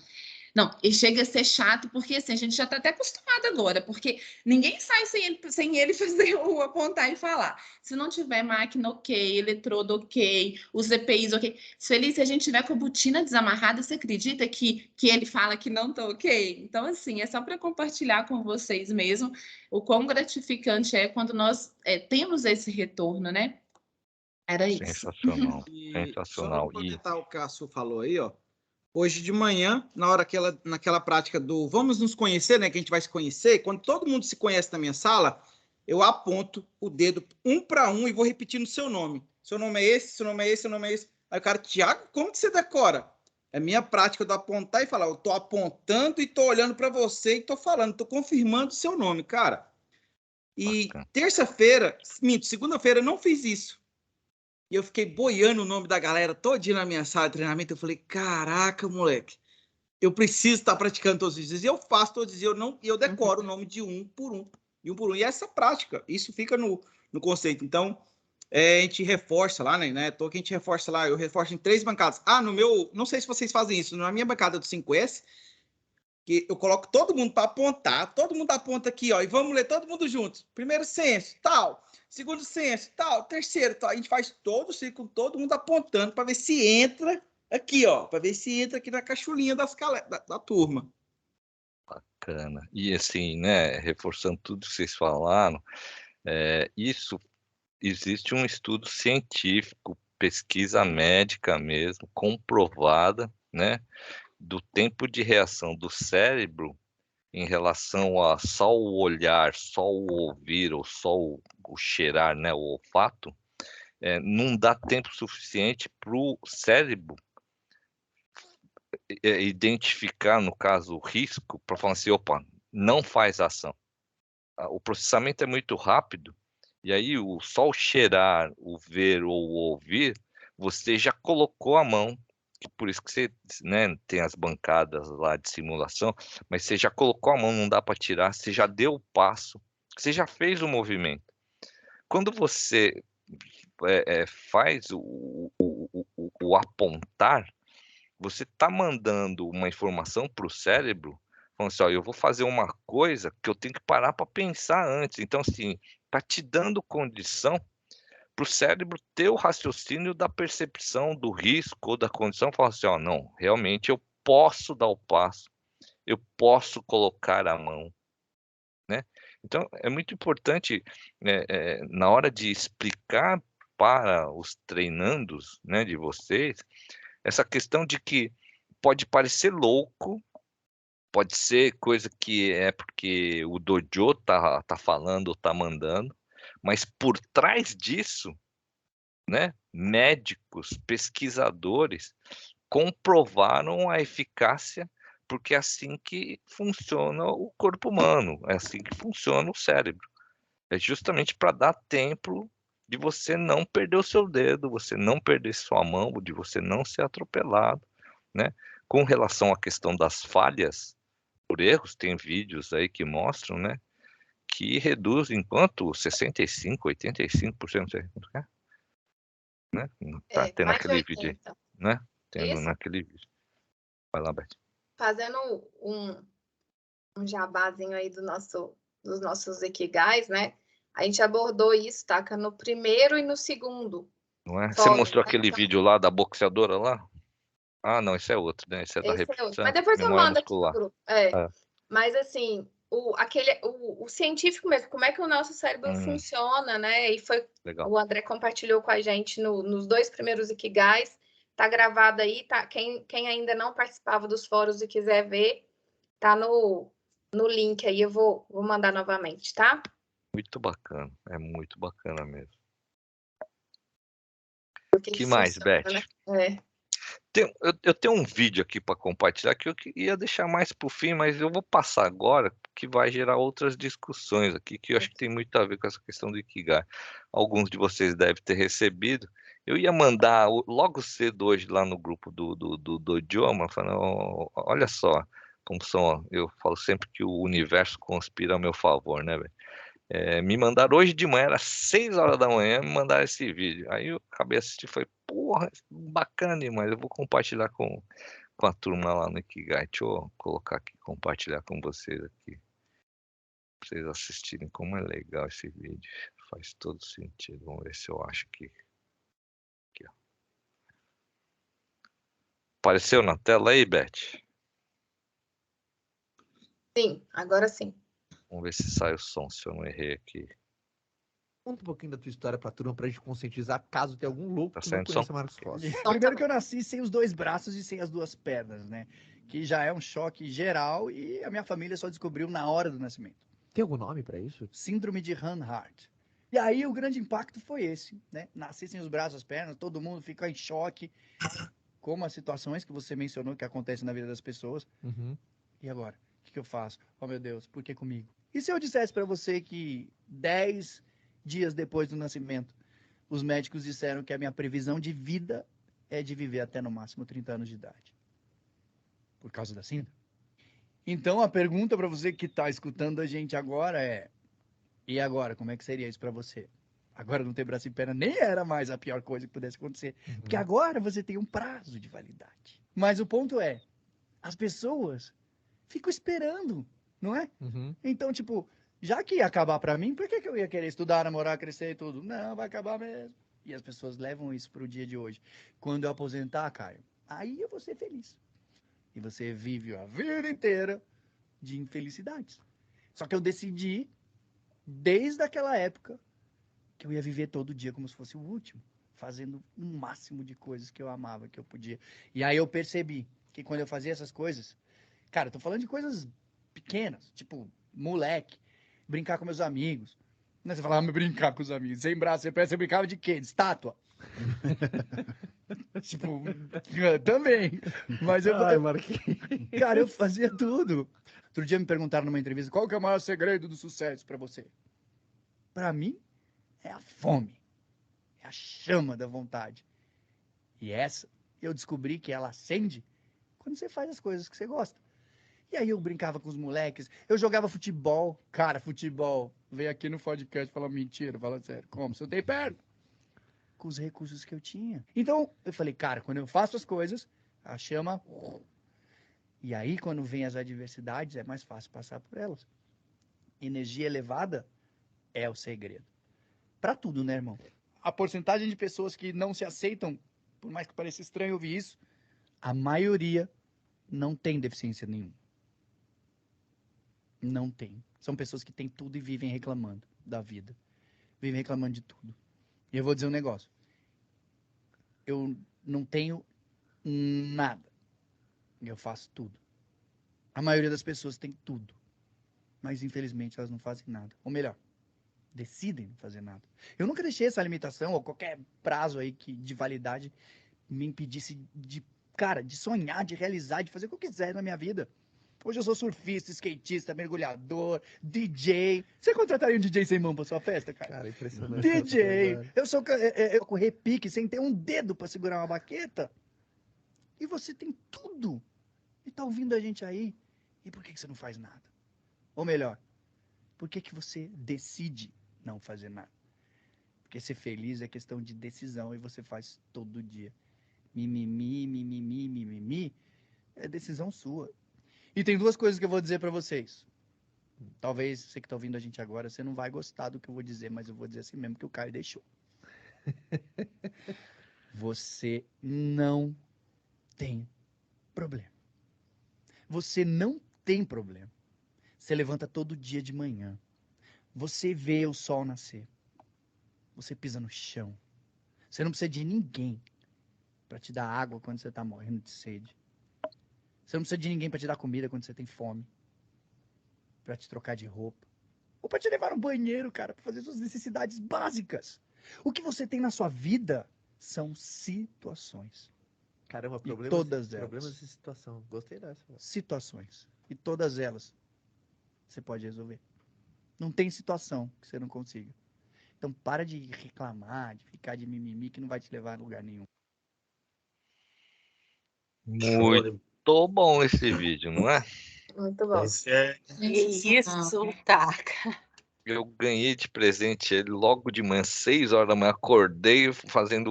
Não, ele chega a ser chato, porque assim, a gente já está até acostumado agora, porque ninguém sai sem ele fazer o apontar e falar. Se não tiver máquina ok, eletrodo ok, os EPIs ok. Se a gente tiver com a botina desamarrada, você acredita que ele fala que não está ok? Então, assim, é só para compartilhar com vocês mesmo o quão gratificante é quando nós temos esse retorno, né? Era isso. Sensacional, sensacional. Só para complementar o que a Su falou aí, ó. Hoje de manhã, naquela prática do vamos nos conhecer, né? Que a gente vai se conhecer. Quando todo mundo se conhece na minha sala, eu aponto o dedo um para um e vou repetindo o seu nome. Seu nome é esse, seu nome é esse, seu nome é esse. Aí o cara, Thiago, como que você decora? É minha prática do apontar e falar. Eu tô apontando e tô olhando para você e tô falando, tô confirmando o seu nome, cara. E segunda-feira eu não fiz isso. E eu fiquei boiando o nome da galera todinha na minha sala de treinamento. Eu falei, caraca, moleque, eu preciso estar praticando todos os dias. E eu faço todos os dias, eu decoro o nome de um por um. E essa prática, isso fica no conceito. Então, a gente reforça lá, né? Que a gente reforça lá, eu reforço em 3 bancadas. Não sei se vocês fazem isso, na minha bancada do 5S, que eu coloco todo mundo para apontar, todo mundo aponta aqui, ó, e vamos ler todo mundo juntos. Primeiro senso, tal. Segundo senso, tal. Terceiro, tal. A gente faz todo o ciclo, todo mundo apontando para ver se entra aqui, ó, para ver se entra aqui na caixulinha da turma. Bacana. E assim, né, reforçando tudo que vocês falaram, isso existe um estudo científico, pesquisa médica mesmo, comprovada, né, do tempo de reação do cérebro em relação a só o olhar, só o ouvir ou só o cheirar, né, o olfato, não dá tempo suficiente para o cérebro identificar, no caso, o risco, para falar assim, opa, não faz ação. O processamento é muito rápido, e aí só o cheirar, o ver ou o ouvir, você já colocou a mão, por isso que você, né, tem as bancadas lá de simulação, mas você já colocou a mão, não dá para tirar, você já deu o passo, você já fez o movimento. Quando você faz o apontar, você está mandando uma informação para o cérebro, falando assim, ó, eu vou fazer uma coisa que eu tenho que parar para pensar antes. Então, assim, está te dando condição para o cérebro ter o raciocínio da percepção do risco ou da condição, falar assim, ó, não, realmente eu posso dar o passo, eu posso colocar a mão, né? Então, é muito importante, na hora de explicar para os treinandos, né, de vocês, essa questão de que pode parecer louco, pode ser coisa que é porque o dojo tá falando ou tá mandando, mas por trás disso, né, médicos, pesquisadores comprovaram a eficácia, porque é assim que funciona o corpo humano, é assim que funciona o cérebro. É justamente para dar tempo de você não perder o seu dedo, você não perder sua mão, de você não ser atropelado, né? Com relação à questão das falhas por erros, tem vídeos aí que mostram, né, que reduz enquanto 65, 85%, né? Tá tendo mais de aquele vídeo aí, 80. né? Tendo Isso. naquele vídeo. Vai lá, Beth. Fazendo um jabazinho aí dos nossos Ikigais, né? A gente abordou isso, Taka, no primeiro e no segundo. Não é? Você Fórum, mostrou né? aquele vídeo lá da boxeadora lá? Ah, não, esse é outro, né? Esse é da Esse é outro. repetição, Mas depois eu memória mando aqui no muscular. grupo. Mas assim, o científico mesmo, como é que o nosso cérebro funciona, né? E Legal. o André compartilhou com a gente nos 2 primeiros Ikigais. Tá gravado aí, tá? Quem ainda não participava dos fóruns e quiser ver, tá no link aí, eu vou mandar novamente, tá? Muito bacana, é muito bacana mesmo. Que mais, funciona, Beth? né? Eu tenho um vídeo aqui para compartilhar que eu ia deixar mais para o fim, mas eu vou passar agora, que vai gerar outras discussões aqui, que eu acho que tem muito a ver com essa questão do Ikigai. Alguns de vocês devem ter recebido. Eu ia mandar logo cedo hoje lá no grupo do idioma, falando, olha só, como são, eu falo sempre que o universo conspira a meu favor, né, velho? Me mandaram hoje de manhã, era 6 horas da manhã, me mandaram esse vídeo. Aí eu acabei assistindo e falei, porra, bacana demais, eu vou compartilhar com a turma lá no Ikigai. Deixa eu colocar aqui, compartilhar com vocês aqui. Pra vocês assistirem como é legal esse vídeo. Faz todo sentido. Vamos ver se eu acho que... Aqui, ó. Apareceu na tela aí, Beth? Sim, agora sim. Vamos ver se sai o som, se eu não errei aqui. Conta um pouquinho da tua história pra turma, pra gente conscientizar, caso tenha algum louco que não saindo conheça som? Marcos Rossi. Primeiro que eu nasci sem os 2 braços e sem as 2 pernas, né? Que já é um choque geral e a minha família só descobriu na hora do nascimento. Tem algum nome pra isso? Síndrome de Hanhart. E aí o grande impacto foi esse, né? Nascer sem os braços, as pernas, todo mundo fica em choque, como as situações que você mencionou que acontecem na vida das pessoas. E agora? O que eu faço? Oh, meu Deus, por que comigo? E se eu dissesse para você que 10 dias depois do nascimento, os médicos disseram que a minha previsão de vida é de viver até no máximo 30 anos de idade? Por causa da síndrome? Então, a pergunta para você que está escutando a gente agora é: e agora, como é que seria isso para você? Agora não ter braço e perna nem era mais a pior coisa que pudesse acontecer, porque agora você tem um prazo de validade. Mas o ponto é, as pessoas ficam esperando, não é? Então, tipo, já que ia acabar para mim, por que eu ia querer estudar, namorar, crescer e tudo? Não, vai acabar mesmo. E as pessoas levam isso para o dia de hoje. Quando eu aposentar, Caio, Aí eu vou ser feliz. E você vive a vida inteira de infelicidades. Só que eu decidi, desde aquela época, que eu ia viver todo dia como se fosse o último, fazendo o máximo de coisas que eu amava, que eu podia. E aí eu percebi que quando eu fazia essas coisas, cara, eu tô falando de coisas pequenas, tipo, moleque, brincar com meus amigos. Não, você falava, brincar com os amigos, sem braço, sem perna, você brincava de quê? De estátua? Tipo, também. Mas eu, Ai, Marquinhos. cara, eu fazia tudo. Outro dia me perguntaram numa entrevista, qual que é o maior segredo do sucesso pra você? Pra mim, é a fome. É a chama da vontade. E essa, eu descobri que ela acende quando você faz as coisas que você gosta. E aí eu brincava com os moleques, eu jogava futebol. Cara, futebol. Veio aqui no podcast falar mentira, fala sério. Como? Se eu tenho perna. Com os recursos que eu tinha. Então, eu falei, cara, quando eu faço as coisas, a chama... E aí, quando vem as adversidades, é mais fácil passar por elas. Energia elevada é o segredo. Pra tudo, né, irmão? A porcentagem de pessoas que não se aceitam, por mais que pareça estranho ouvir isso, a maioria não tem deficiência nenhuma. Não tem. São pessoas que têm tudo e vivem reclamando da vida. Vivem reclamando de tudo. E eu vou dizer um negócio. Eu não tenho nada. Eu faço tudo. A maioria das pessoas tem tudo. Mas, infelizmente, elas não fazem nada. Ou melhor, decidem não fazer nada. Eu nunca deixei essa limitação ou qualquer prazo aí de validade me impedisse de sonhar, de realizar, de fazer o que eu quiser na minha vida. Hoje eu sou surfista, skatista, mergulhador, DJ. Você contrataria um DJ sem mão pra sua festa, cara? Cara, impressionante. DJ! Eu correr pique sem ter um dedo pra segurar uma baqueta. E você tem tudo. E tá ouvindo a gente aí. E por que você não faz nada? Ou melhor, por que você decide não fazer nada? Porque ser feliz é questão de decisão e você faz todo dia. Mimimi, mimimi, mimimi, é decisão sua. E tem duas coisas que eu vou dizer pra vocês. Talvez você que tá ouvindo a gente agora, você não vai gostar do que eu vou dizer, mas eu vou dizer assim mesmo que o Caio deixou. Você não tem problema. Você não tem problema. Você levanta todo dia de manhã. Você vê o sol nascer. Você pisa no chão. Você não precisa de ninguém para te dar água quando você tá morrendo de sede. Você não precisa de ninguém para te dar comida quando você tem fome. Para te trocar de roupa. Ou para te levar no banheiro, cara, para fazer suas necessidades básicas. O que você tem na sua vida são situações. Caramba, todas elas. Problemas de situação. Gostei dessa. Situações. E todas elas você pode resolver. Não tem situação que você não consiga. Então para de reclamar, de ficar de mimimi, que não vai te levar a lugar nenhum. Muito bom esse vídeo, não é? Muito bom. Isso, Taca. Eu ganhei de presente ele logo de manhã, 6 horas da manhã, acordei fazendo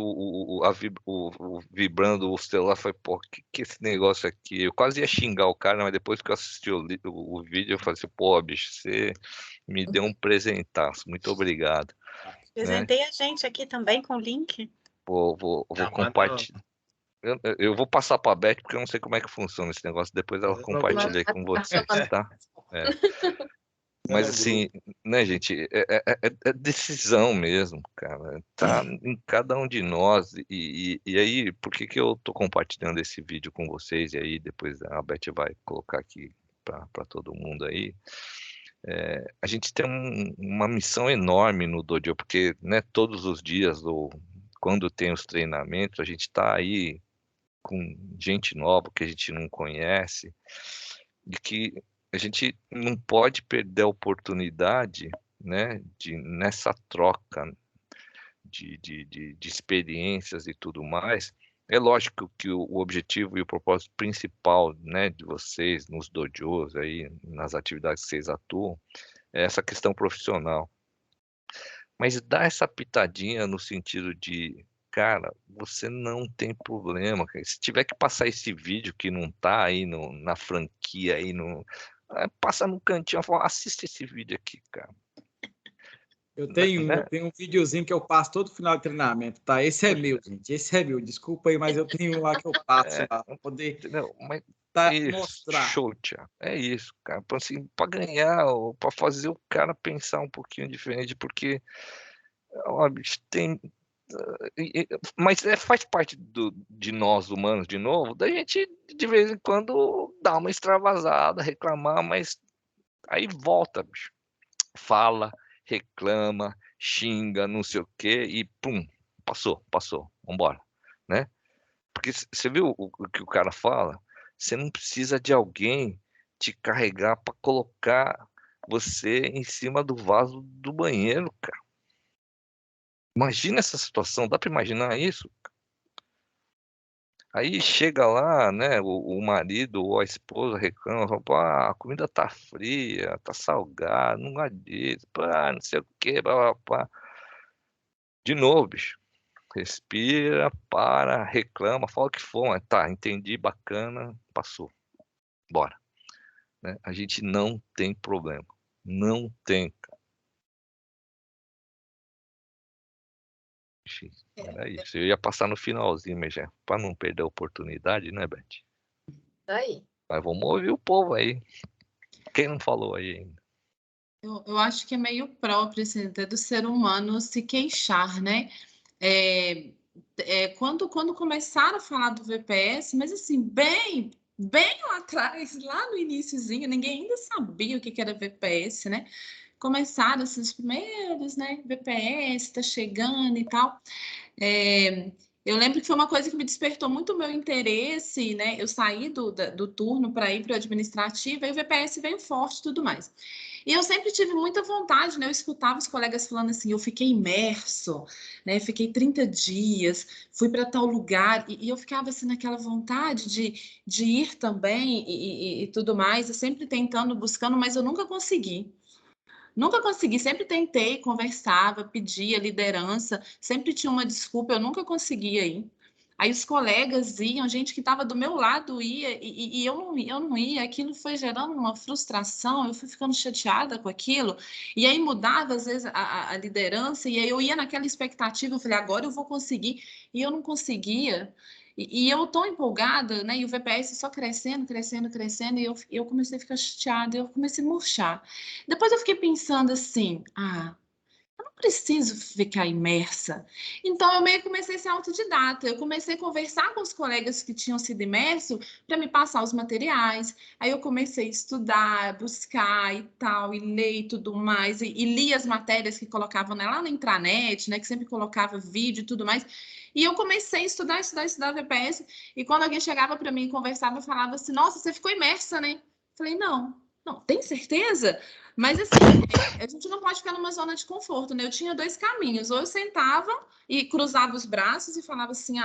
vibrando o celular, falei, pô, que esse negócio aqui? Eu quase ia xingar o cara, mas depois que eu assisti o vídeo, eu falei assim, pô, bicho, você me deu um presentaço, muito obrigado. Presentei a gente aqui também com o link. Vou compartilhar. Eu vou passar para a Beth, porque eu não sei como é que funciona esse negócio, depois ela compartilha aí com vocês, tá? É. Mas assim, né, gente, é decisão mesmo, cara, tá em cada um de nós, e aí, por que eu tô compartilhando esse vídeo com vocês, e aí depois a Beth vai colocar aqui para todo mundo aí, a gente tem uma missão enorme no Dojo, porque, né, todos os dias, ou quando tem os treinamentos, a gente tá aí com gente nova que a gente não conhece, de que a gente não pode perder a oportunidade, né, nessa troca de experiências e tudo mais. É lógico que o objetivo e o propósito principal, né, de vocês nos dojos, aí, nas atividades que vocês atuam, é essa questão profissional. Mas dá essa pitadinha no sentido de, cara, você não tem problema. Se tiver que passar esse vídeo que não tá aí na franquia, aí passa no cantinho e fala, assiste esse vídeo aqui, cara. Eu tenho um videozinho que eu passo todo final de treinamento, tá? Esse é meu, gente. Esse é meu. Desculpa aí, mas eu tenho lá que eu passo lá para poder mostrar. Show, Thiago. É isso, cara. Assim, para ganhar, para fazer o cara pensar um pouquinho diferente, porque ó, bicho, mas faz parte de nós humanos, de novo, da gente de vez em quando dar uma extravasada, reclamar, mas aí volta, bicho. Fala, reclama, xinga, não sei o quê, e pum, passou, vambora, né? Porque você viu o que o cara fala? Você não precisa de alguém te carregar para colocar você em cima do vaso do banheiro, cara. Imagina essa situação, dá para imaginar isso? Aí chega lá, né, o marido ou a esposa reclama, fala, pô, a comida tá fria, tá salgada, não gosto disso, não sei o quê, blá, blá, blá. De novo, bicho. Respira, para, reclama, fala o que for, mas tá, entendi, bacana, passou. Bora. Né? A gente não tem problema. Não tem, cara. Era isso. Eu ia passar no finalzinho, mas já, para não perder a oportunidade, né, Beth? Aí. Mas vamos ouvir o povo aí. Quem não falou aí ainda? Eu acho que é meio próprio, assim, até do ser humano se queixar, né? Quando começaram a falar do VPS, mas assim, bem lá atrás, lá no iniciozinho, ninguém ainda sabia o que era VPS, né? Começaram assim, os primeiros, né? VPS está chegando e tal. Eu lembro que foi uma coisa que me despertou muito o meu interesse, né? Eu saí do turno para ir para o administrativo, e o VPS veio forte e tudo mais. E eu sempre tive muita vontade, né? Eu escutava os colegas falando assim, eu fiquei imerso, né? Fiquei 30 dias, fui para tal lugar, e eu ficava assim naquela vontade de ir também e tudo mais, eu sempre tentando, buscando, mas eu nunca consegui. Nunca consegui, sempre tentei, conversava, pedia liderança, sempre tinha uma desculpa, eu nunca conseguia ir. Aí os colegas iam, gente que estava do meu lado ia, e eu não ia, aquilo foi gerando uma frustração, eu fui ficando chateada com aquilo, e aí mudava às vezes a liderança, e aí eu ia naquela expectativa, eu falei, agora eu vou conseguir, e eu não conseguia. E eu tô empolgada, né? E o VPS só crescendo, e eu comecei a ficar chateada, eu comecei a murchar. Depois eu fiquei pensando assim, eu não preciso ficar imersa. Então, eu meio que comecei a ser autodidata. Eu comecei a conversar com os colegas que tinham sido imersos para me passar os materiais. Aí eu comecei a estudar, buscar e tal, e ler e tudo mais. E li as matérias que colocavam lá na intranet, né? Que sempre colocava vídeo e tudo mais. E eu comecei a estudar VPS. E quando alguém chegava para mim e conversava, eu falava assim, nossa, você ficou imersa, né? Eu falei, não, tem certeza? Mas assim, a gente não pode ficar numa zona de conforto, né? Eu tinha dois caminhos. Ou eu sentava e cruzava os braços e falava assim,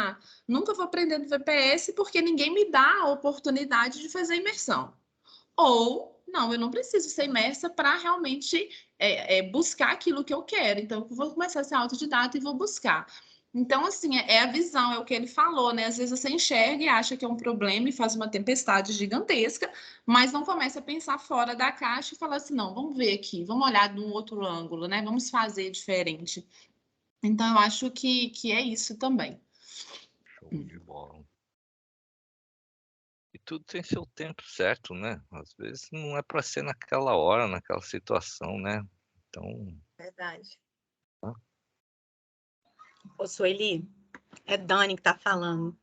nunca vou aprender no VPS porque ninguém me dá a oportunidade de fazer imersão. Ou, não, eu não preciso ser imersa para realmente buscar aquilo que eu quero. Então, eu vou começar a ser autodidata e vou buscar. Então, assim, é a visão, é o que ele falou, né? Às vezes você enxerga e acha que é um problema e faz uma tempestade gigantesca, mas não começa a pensar fora da caixa e falar assim, não, vamos ver aqui, vamos olhar de um outro ângulo, né? Vamos fazer diferente. Então, eu acho que é isso também. Show de bola. E tudo tem seu tempo certo, né? Às vezes não é para ser naquela hora, naquela situação, né? Então... Verdade. Ô, Sueli, é Dani que está falando.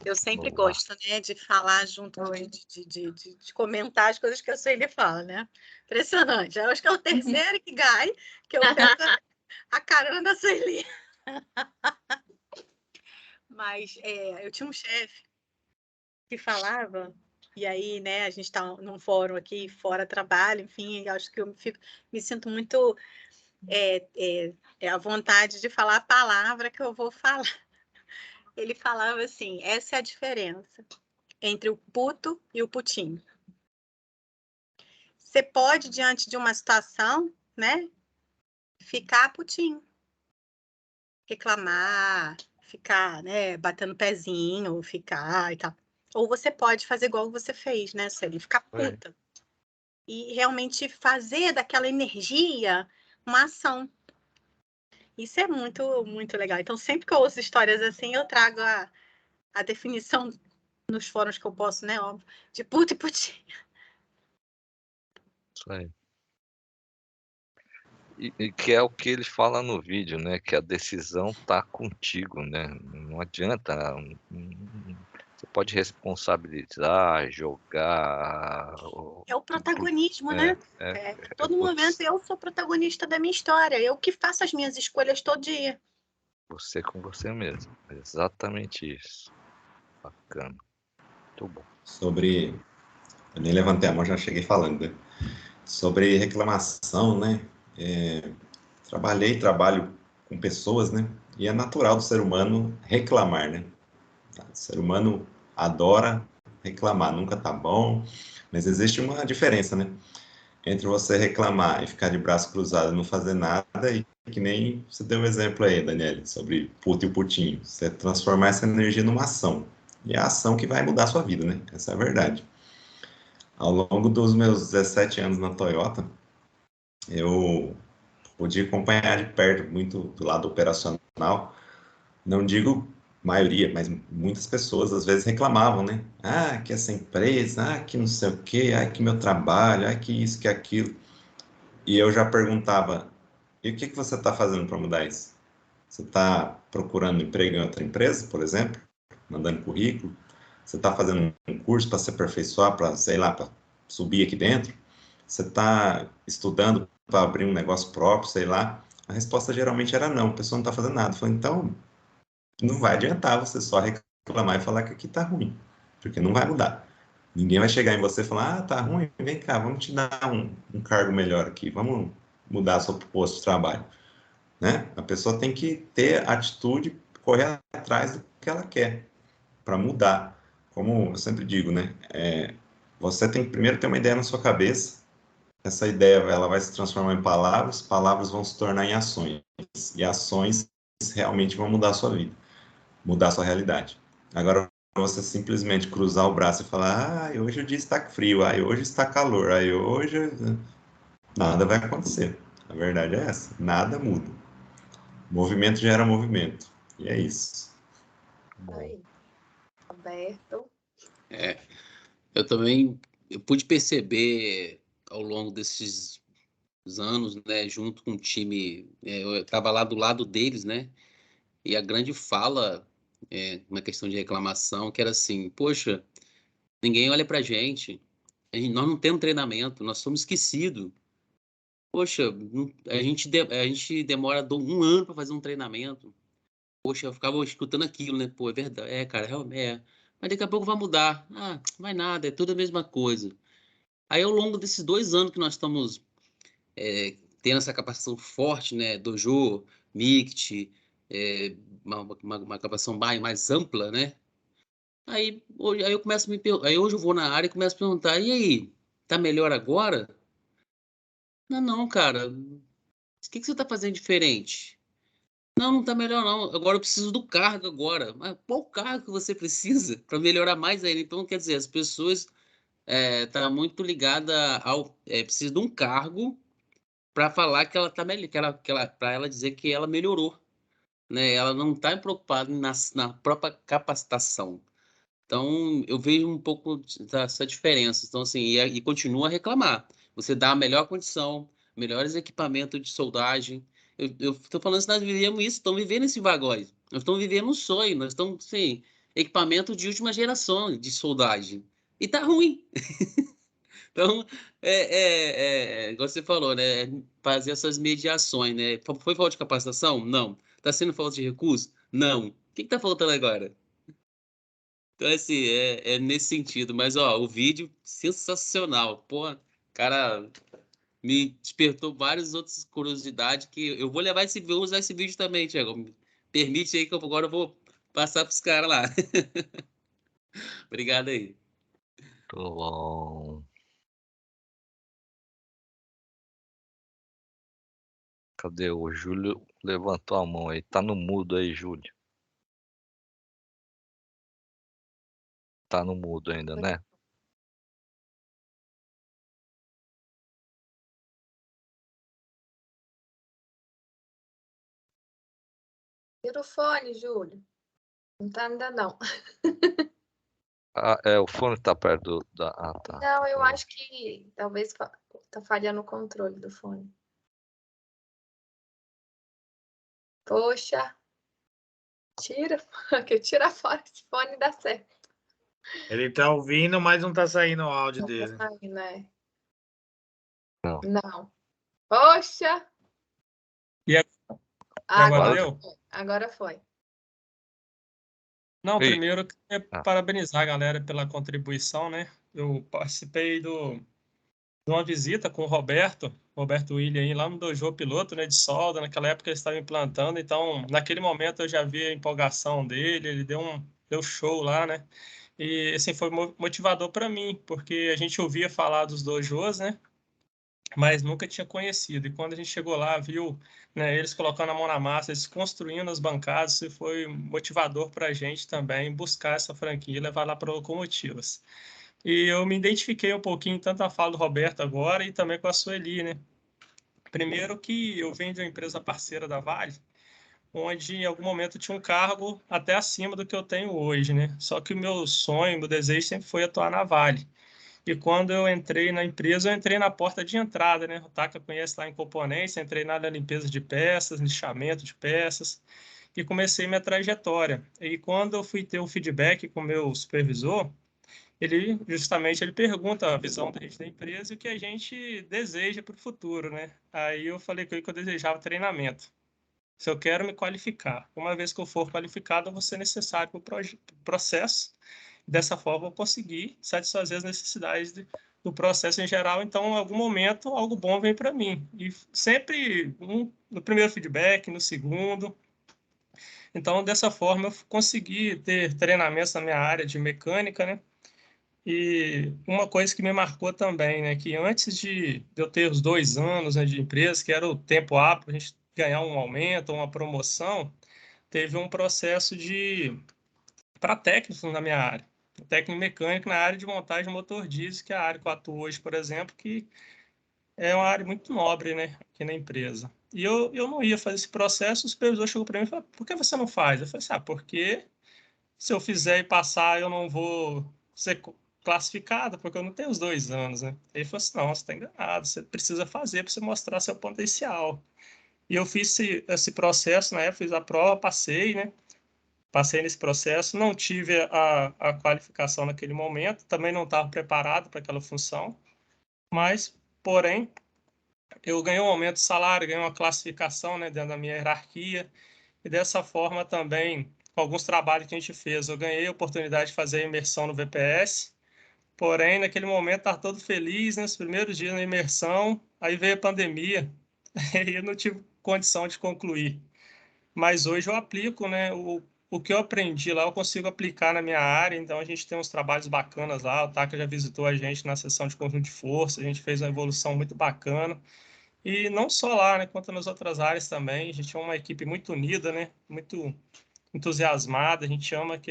Eu sempre gosto, né, de falar junto, de comentar as coisas que a Sueli fala, né? Impressionante. Eu acho que é o terceiro Ikigai que eu pego a carona da Sueli. Mas eu tinha um chefe que falava, e aí, né, a gente está num fórum aqui, fora trabalho, enfim, acho que eu me sinto muito à vontade de falar a palavra que eu vou falar. Ele falava assim, essa é a diferença entre o puto e o putinho. Você pode, diante de uma situação, né, ficar putinho, reclamar, ficar, né, batendo pezinho, ficar e tal. Ou você pode fazer igual você fez, né, Sueli, ficar puta. E realmente fazer daquela energia uma ação. Isso é muito, muito legal. Então, sempre que eu ouço histórias assim, eu trago a definição nos fóruns que eu posso, né? Óbvio, de puta e putinha. Isso aí. E que é o que ele fala no vídeo, né? Que a decisão tá contigo, né? Não adianta. Você pode responsabilizar, jogar. É o protagonismo, né? A todo momento eu sou protagonista da minha história. Eu que faço as minhas escolhas todo dia. Você com você mesmo. Exatamente isso. Bacana. Muito bom. Sobre. Eu nem levantei a mão, já cheguei falando, né? Sobre reclamação, né? Trabalho com pessoas, né? E é natural do ser humano reclamar, né? O ser humano adora reclamar, nunca tá bom, mas existe uma diferença, né? Entre você reclamar e ficar de braço cruzado e não fazer nada, e que nem você deu um exemplo aí, Daniele, sobre puto e o putinho. Você transformar essa energia numa ação. E é a ação que vai mudar a sua vida, né? Essa é a verdade. Ao longo dos meus 17 anos na Toyota, eu pude acompanhar de perto, muito do lado operacional. Não digo maioria, mas muitas pessoas às vezes reclamavam, né? Ah, que essa empresa, que não sei o quê, que meu trabalho, que isso, que aquilo. E eu já perguntava, e o que você está fazendo para mudar isso? Você está procurando emprego em outra empresa, por exemplo? Mandando currículo? Você está fazendo um curso para se aperfeiçoar, para, sei lá, para subir aqui dentro? Você está estudando para abrir um negócio próprio, sei lá? A resposta geralmente era não, a pessoa não está fazendo nada. Eu falei, então, não vai adiantar você só reclamar e falar que aqui está ruim, porque não vai mudar. Ninguém vai chegar em você e falar, tá ruim, vem cá, vamos te dar um cargo melhor aqui, vamos mudar seu posto de trabalho, né? A pessoa tem que ter atitude, correr atrás do que ela quer, para mudar. Como eu sempre digo, né? Você tem que primeiro ter uma ideia na sua cabeça, essa ideia ela vai se transformar em palavras, palavras vão se tornar em ações, e ações realmente vão mudar a sua vida, mudar a sua realidade. Agora, você simplesmente cruzar o braço e falar, hoje o dia está frio, hoje está calor, hoje... Nada vai acontecer. A verdade é essa, nada muda. Movimento gera movimento. E é isso. Aí. Roberto. Eu também pude perceber ao longo desses anos, né, junto com o time, eu estava lá do lado deles, né, e a grande fala, uma questão de reclamação, que era assim, poxa, ninguém olha pra gente, nós não temos treinamento, nós somos esquecidos. Poxa, a gente demora um ano para fazer um treinamento. Poxa, eu ficava escutando aquilo, né? Pô, é verdade, cara, realmente é. Mas daqui a pouco vai mudar. Ah, vai nada, é tudo a mesma coisa. Aí, ao longo desses 2 anos que nós estamos tendo essa capacitação forte, né? Dojo, Mict, uma capacitação mais ampla, né? Aí eu começo a aí hoje eu vou na área e começo a perguntar, e aí, tá melhor agora? Não, cara. O que você está fazendo diferente? Não tá melhor não. Agora eu preciso do cargo agora. Mas qual cargo que você precisa para melhorar mais ainda? Então, quer dizer, as pessoas tá muito ligada ao precisa de um cargo para falar que ela tá melhor, para ela dizer que ela melhorou, né? Ela não está preocupada na própria capacitação. Então, eu vejo um pouco dessa diferença. Então, assim, e continua a reclamar. Você dá a melhor condição, melhores equipamentos de soldagem. Eu estou falando se nós vivemos isso, estamos vivendo esse vagões. Nós estamos vivendo um sonho, nós estamos, sim, equipamento de última geração de soldagem. E tá ruim. Então, igual você falou, né? Fazer essas mediações, né? Foi falta de capacitação? Não. Está sendo falta de recurso? Não. O que está faltando agora? Então, assim, é nesse sentido. Mas, ó, o vídeo, sensacional. Pô, cara, me despertou várias outras curiosidades que eu vou levar vou usar esse vídeo também, Thiago. Me permite aí que agora eu vou passar pros caras lá. Obrigado aí. Tô bom. Cadê o Júlio? Levantou a mão aí. Tá no mudo aí, Júlio. Tá no mudo ainda, né? Tira o fone, Júlio. Não tá ainda não. O fone tá perto da... tá. Não, eu acho que talvez tá falhando o controle do fone. Poxa. Tira fora esse fone e dá certo. Ele tá ouvindo, mas não tá saindo o áudio Não dele. tá saindo, né? Não. Não. Poxa! E agora Agora deu? foi. Agora foi. Não, Ei. primeiro eu queria parabenizar a galera pela contribuição, né? Eu participei de uma visita com o Roberto William, aí, lá no Dojo Piloto, né, de solda. Naquela época ele estava implantando, então naquele momento eu já vi a empolgação dele, ele deu show lá, né? E assim foi motivador para mim, porque a gente ouvia falar dos dojos, né? Mas nunca tinha conhecido. E quando a gente chegou lá, viu, né, eles colocando a mão na massa, eles construindo as bancadas, isso foi motivador para a gente também buscar essa franquia e levar lá para Locomotivas. E eu me identifiquei um pouquinho, tanto a fala do Roberto agora e também com a Sueli, né? Primeiro que eu venho de uma empresa parceira da Vale, onde em algum momento eu tinha um cargo até acima do que eu tenho hoje, né? Só que o meu sonho, meu desejo sempre foi atuar na Vale. E quando eu entrei na empresa, eu entrei na porta de entrada, né? O Taka conhece lá em Componência, entrei na limpeza de peças, lixamento de peças, e comecei minha trajetória. E quando eu fui ter o feedback com o meu supervisor, ele pergunta a visão da gente da empresa e o que a gente deseja para o futuro, né? Aí eu falei com ele que eu desejava treinamento. Se eu quero me qualificar, uma vez que eu for qualificado, eu vou ser necessário para o processo. Dessa forma, eu vou conseguir satisfazer as necessidades do processo em geral. Então, em algum momento, algo bom vem para mim. E sempre no primeiro feedback, no segundo. Então, dessa forma, eu consegui ter treinamentos na minha área de mecânica, né? E uma coisa que me marcou também, né, que antes de eu ter os 2 anos, né, de empresa, que era o tempo apto para a gente ganhar um aumento, uma promoção, teve um processo para técnicos na minha área, técnico mecânico na área de montagem de motor diesel, que é a área que eu atuo hoje, por exemplo, que é uma área muito nobre, né, aqui na empresa. E eu não ia fazer esse processo, o supervisor chegou para mim e falou, por que você não faz? Eu falei assim, porque se eu fizer e passar, eu não vou ser classificado, porque eu não tenho os 2 anos, né? Ele falou assim, não, você está enganado, você precisa fazer para você mostrar seu potencial. E eu fiz esse processo, na época, fiz a prova, passei, né? Passei nesse processo, não tive a qualificação naquele momento, também não estava preparado para aquela função, mas, porém, eu ganhei um aumento de salário, ganhei uma classificação, né, dentro da minha hierarquia, e dessa forma também, com alguns trabalhos que a gente fez, eu ganhei a oportunidade de fazer a imersão no VPS, porém, naquele momento, estava todo feliz, né, nos primeiros dias na imersão, aí veio a pandemia, e eu não tive condição de concluir. Mas hoje eu aplico, né, o que eu aprendi lá, eu consigo aplicar na minha área, então a gente tem uns trabalhos bacanas lá, o Taka já visitou a gente na sessão de conjunto de força, a gente fez uma evolução muito bacana, e não só lá, né, quanto nas outras áreas também, a gente é uma equipe muito unida, né, muito entusiasmada, a gente ama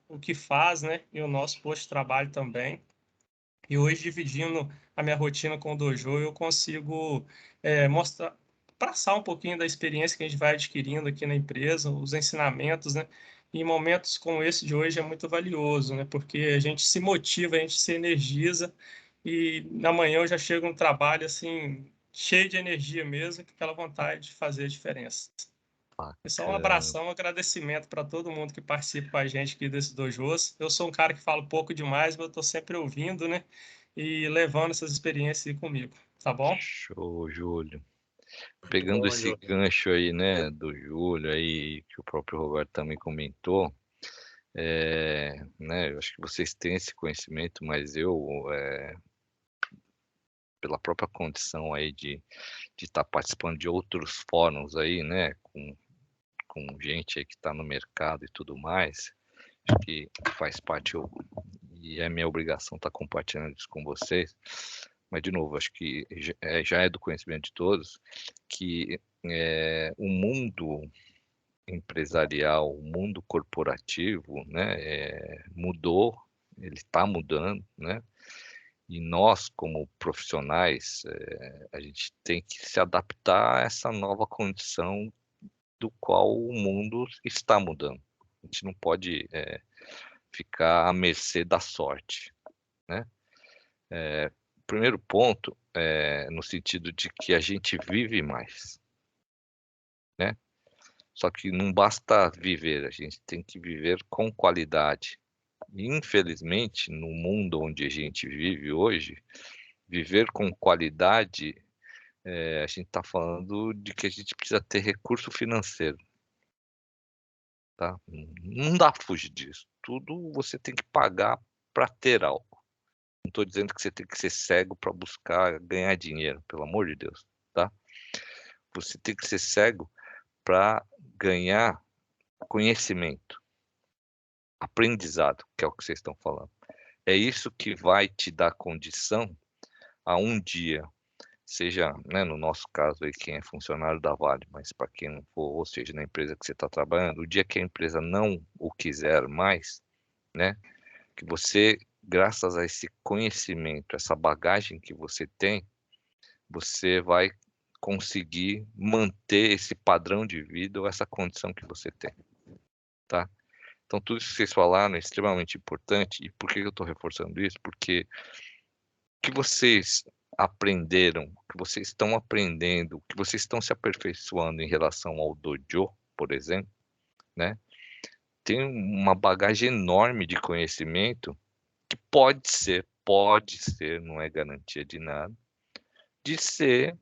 o que faz, né, e o nosso posto de trabalho também. E hoje, dividindo a minha rotina com o Dojo, eu consigo mostrar, passar um pouquinho da experiência que a gente vai adquirindo aqui na empresa, os ensinamentos, né? E em momentos como esse de hoje é muito valioso, né? Porque a gente se motiva, a gente se energiza e na manhã eu já chego no trabalho assim, cheio de energia mesmo, com aquela vontade de fazer a diferença. Só um abração, um agradecimento para todo mundo que participa com a gente aqui desse dojos. Eu sou um cara que fala pouco demais, mas eu estou sempre ouvindo, né? E levando essas experiências aí comigo, tá bom? Show, Júlio. Pegando bom, esse Júlio. gancho aí, né, do Júlio aí, que o próprio Roberto também comentou, né, eu acho que vocês têm esse conhecimento, mas eu, pela própria condição aí de estar participando de outros fóruns aí, né, com gente aí que está no mercado e tudo mais, acho que faz parte, e é minha obrigação estar compartilhando isso com vocês, mas de novo, acho que já é do conhecimento de todos, que o mundo empresarial, o mundo corporativo, né, mudou, ele está mudando, né, e nós, como profissionais, a gente tem que se adaptar a essa nova condição do qual o mundo está mudando. A gente não pode ficar à mercê da sorte, né? Primeiro ponto no sentido de que a gente vive mais, né? Só que não basta viver, a gente tem que viver com qualidade. E, infelizmente, no mundo onde a gente vive hoje, viver com qualidade, a gente está falando de que a gente precisa ter recurso financeiro. Tá? Não dá para fugir disso. Tudo você tem que pagar para ter algo. Não estou dizendo que você tem que ser cego para buscar ganhar dinheiro, pelo amor de Deus. Tá? Você tem que ser cego para ganhar conhecimento, aprendizado, que é o que vocês estão falando. É isso que vai te dar condição a um dia, seja, né, no nosso caso aí, quem é funcionário da Vale, mas para quem não for, ou seja, na empresa que você está trabalhando, o dia que a empresa não o quiser mais, né, que você, graças a esse conhecimento, essa bagagem que você tem, você vai conseguir manter esse padrão de vida ou essa condição que você tem, tá? Então, tudo isso que vocês falaram é extremamente importante. E por que eu estou reforçando isso? Porque o que vocês aprenderam, o que vocês estão aprendendo, o que vocês estão se aperfeiçoando em relação ao dojo, por exemplo, né? Tem uma bagagem enorme de conhecimento que pode ser, não é garantia de nada, de ser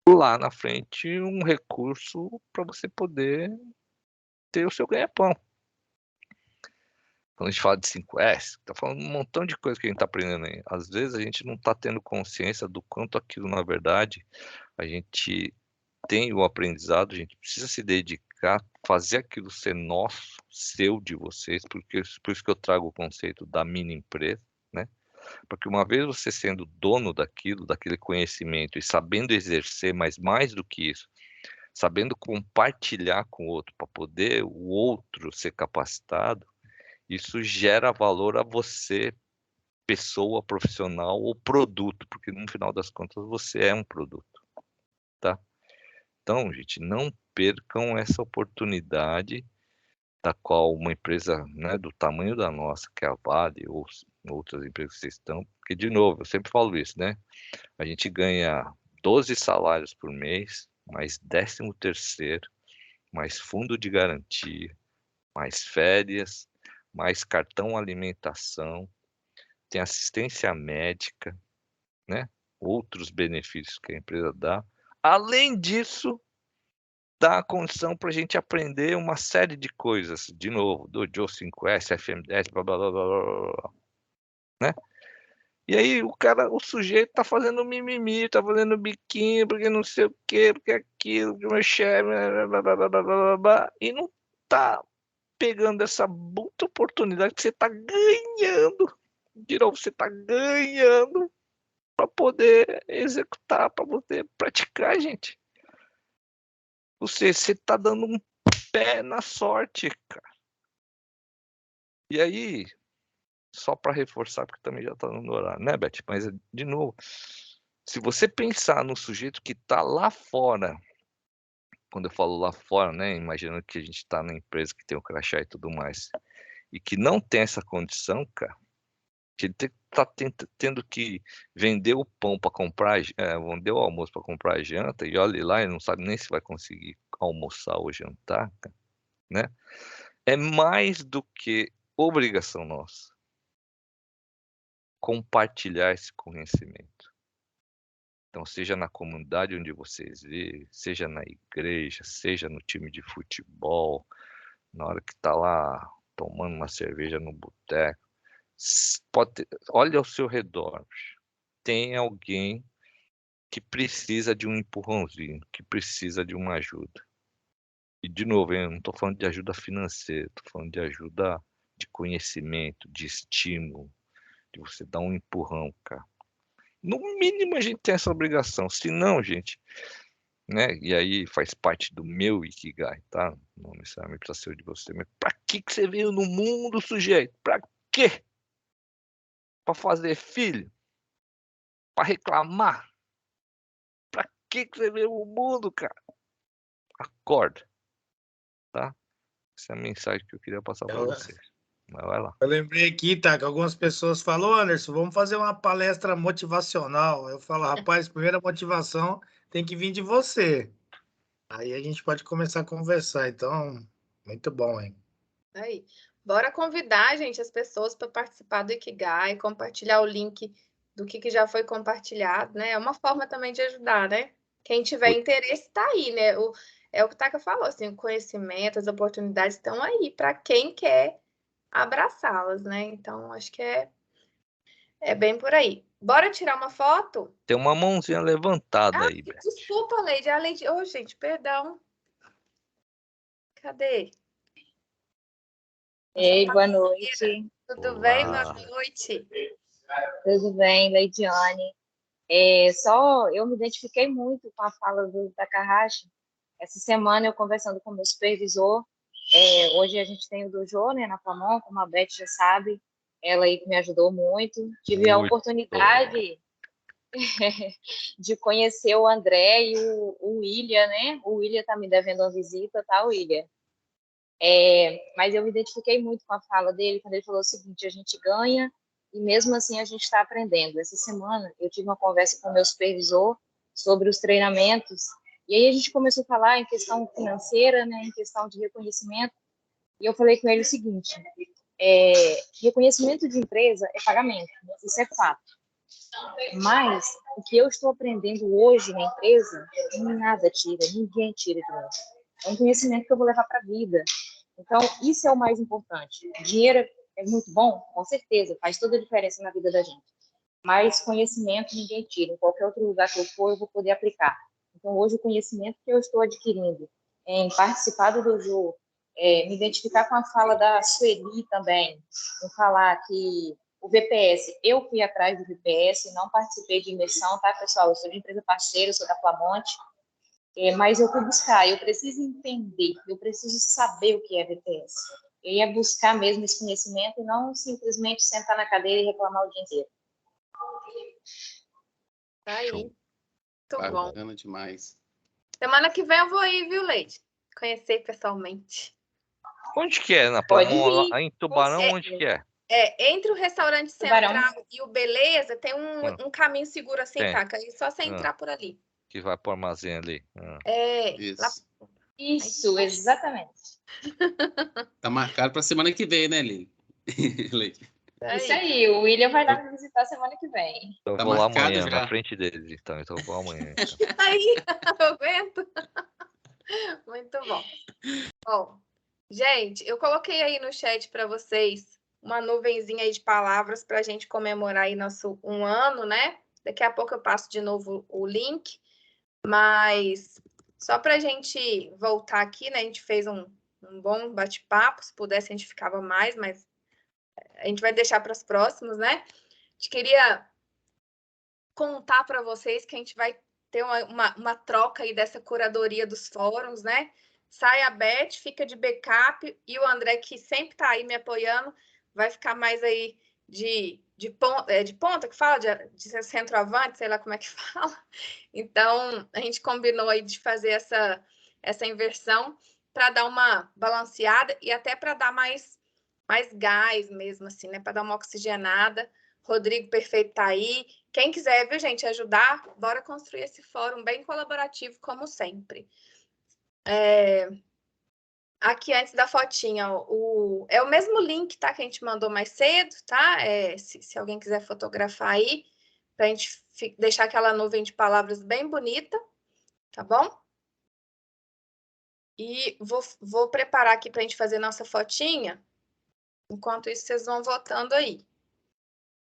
lá na frente um recurso para você poder ter o seu ganha-pão. Quando a gente fala de 5S, está falando um montão de coisa que a gente está aprendendo aí. Às vezes a gente não está tendo consciência do quanto aquilo, na verdade, a gente tem o aprendizado, a gente precisa se dedicar, fazer aquilo ser nosso, seu, de vocês, porque por isso que eu trago o conceito da mini empresa, né? Porque uma vez você sendo dono daquilo, daquele conhecimento e sabendo exercer, mas mais do que isso, sabendo compartilhar com o outro para poder o outro ser capacitado, isso gera valor a você, pessoa, profissional ou produto, porque no final das contas você é um produto, tá? Então, gente, não percam essa oportunidade da qual uma empresa, né, do tamanho da nossa, que é a Vale, ou outras empresas que vocês estão, porque, de novo, eu sempre falo isso, né? A gente ganha 12 salários por mês, mais 13º, mais fundo de garantia, mais férias, mais cartão alimentação, tem assistência médica, né? Outros benefícios que a empresa dá. Além disso, dá a condição para a gente aprender uma série de coisas, de novo, Dojo 5S, FM10, blá, blá, blá, blá, blá, né? E aí o sujeito tá fazendo mimimi, tá fazendo biquinho, porque não sei o quê, porque aquilo, que o meu chefe, blá, blá, blá, blá, blá, blá, e não tá pegando essa muita oportunidade que você tá ganhando, de novo, você tá ganhando para poder executar, para poder praticar, gente. Você tá dando um pé na sorte, cara. E aí, só para reforçar, porque também já tá no horário, né, Beth? Mas, de novo, se você pensar no sujeito que tá lá fora, quando eu falo lá fora, né, imaginando que a gente tá na empresa que tem o crachá e tudo mais, e que não tem essa condição, cara, que ele tá tendo que vender o pão para comprar, vender o almoço para comprar a janta, e olha lá, ele não sabe nem se vai conseguir almoçar ou jantar, cara, né? É mais do que obrigação nossa compartilhar esse conhecimento. Então, seja na comunidade onde vocês vivem, seja na igreja, seja no time de futebol, na hora que tá lá tomando uma cerveja no boteco, olha ao seu redor, tem alguém que precisa de um empurrãozinho, que precisa de uma ajuda. E, de novo, eu não estou falando de ajuda financeira, estou falando de ajuda de conhecimento, de estímulo, de você dar um empurrão, cara. No mínimo a gente tem essa obrigação, se não, gente, né? E aí faz parte do meu Ikigai, tá? Não necessariamente precisa ser o de você, mas pra que você veio no mundo, sujeito? Pra quê? Pra fazer filho? Pra reclamar? Pra que você veio no mundo, cara? Acorda. Essa é a mensagem que eu queria passar para Eu- vocês. Mas vai lá. Eu lembrei aqui, tá, que algumas pessoas falam, Anderson, vamos fazer uma palestra motivacional. Eu falo, rapaz, primeira motivação tem que vir de você. Aí a gente pode começar a conversar. Então, muito bom, hein? Aí. Bora convidar, gente, as pessoas para participar do Ikigai, compartilhar o link do que já foi compartilhado, né? É uma forma também de ajudar, né? Quem tiver interesse está aí, né? É o que o Taka falou, assim, o conhecimento, as oportunidades estão aí para quem quer abraçá-las, né? Então, acho que é bem por aí. Bora tirar uma foto? Tem uma mãozinha levantada aí, Beth. Desculpa, Leide. A Leide... Ô, gente, perdão. Cadê? Ei, boa noite. Tudo bem? Boa noite. Tudo bem, Leidiane. Só eu me identifiquei muito com a fala do Takahashi. Essa semana eu conversando com o meu supervisor, hoje a gente tem o dojo, né, na Pamon, como a Beth já sabe, ela aí me ajudou muito. Tive a oportunidade de conhecer o André e o William, né? O William tá me devendo uma visita, tá, William? Mas eu me identifiquei muito com a fala dele quando ele falou o seguinte: a gente ganha e mesmo assim a gente está aprendendo. Essa semana eu tive uma conversa com o meu supervisor sobre os treinamentos e aí a gente começou a falar em questão financeira, né, em questão de reconhecimento, e eu falei com ele o seguinte: reconhecimento de empresa é pagamento, isso é fato. Mas o que eu estou aprendendo hoje na empresa, nada tira, ninguém tira de mim. É um conhecimento que eu vou levar para a vida. Então, isso é o mais importante. Dinheiro é muito bom? Com certeza, faz toda a diferença na vida da gente. Mas conhecimento ninguém tira. Em qualquer outro lugar que eu for, eu vou poder aplicar. Então, hoje, o conhecimento que eu estou adquirindo em participar do dojo, me identificar com a fala da Sueli também, em falar que o VPS, eu fui atrás do VPS, não participei de imersão, tá, pessoal? Eu sou de empresa parceira, eu sou da Flamonte, mas eu fui buscar, eu preciso entender, eu preciso saber o que é VPS. Eu ia buscar mesmo esse conhecimento e não simplesmente sentar na cadeira e reclamar o dia inteiro. Tá aí. Muito bom. Bacana demais. Semana que vem eu vou ir, viu, Leide? Conhecer pessoalmente. Onde que é? Na Pode Pamon, vir. em Tubarão, onde que é? Entre o restaurante Tubarão. Central e o Beleza, tem um caminho seguro assim, Tem. Taca. É só você entrar por ali. Que vai pro armazém ali. Isso, exatamente. Tá marcado para semana que vem, né, Lili? Isso aí, o William vai lá me visitar semana que vem. Eu Tá vou lá marcado amanhã, já. na frente deles, então. Então eu vou amanhã. Aí, eu aguento. Muito bom. Bom, gente, eu coloquei aí no chat para vocês uma nuvenzinha aí de palavras para a gente comemorar aí nosso 1 ano, né? Daqui a pouco eu passo de novo o link, mas só para a gente voltar aqui, né? A gente fez um bom bate-papo, se pudesse a gente ficava mais, mas a gente vai deixar para os próximos, né? A gente queria contar para vocês que a gente vai ter uma troca aí dessa curadoria dos fóruns, né? Sai a Beth, fica de backup, e o André, que sempre está aí me apoiando, vai ficar mais aí de ponta, que fala, de centroavante, sei lá como é que fala. Então, a gente combinou aí de fazer essa inversão para dar uma balanceada e até para dar mais gás mesmo, assim, né? Para dar uma oxigenada. Rodrigo Perfeito tá aí. Quem quiser, viu, gente, ajudar, bora construir esse fórum bem colaborativo, como sempre. Aqui, antes da fotinha, é o mesmo link, tá? Que a gente mandou mais cedo, tá? Se alguém quiser fotografar aí, pra gente deixar aquela nuvem de palavras bem bonita, tá bom? E vou preparar aqui pra gente fazer nossa fotinha. Enquanto isso, vocês vão votando aí.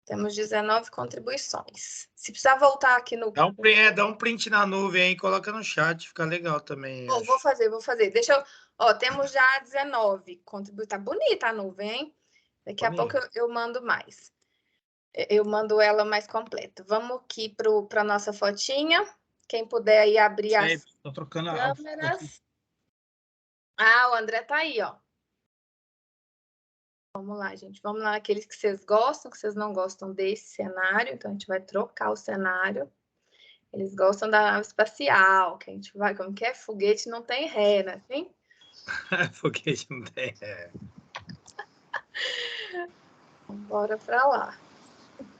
Temos 19 contribuições. Se precisar voltar aqui no... Dá um print na nuvem aí e coloca no chat, fica legal também. Vou fazer. Deixa eu... Ó, temos já 19 contribuições. Tá bonita a nuvem, hein? Daqui a pouco eu mando mais. Eu mando ela mais completa. Vamos aqui para a nossa fotinha. Quem puder aí abrir as Tô trocando câmeras. O André tá aí, ó. Vamos lá, gente. Vamos lá, aqueles que vocês gostam, que vocês não gostam desse cenário. Então, a gente vai trocar o cenário. Eles gostam da nave espacial, que a gente vai, como que é? Foguete não tem ré, né? Assim? Porque não tem. Bora pra lá.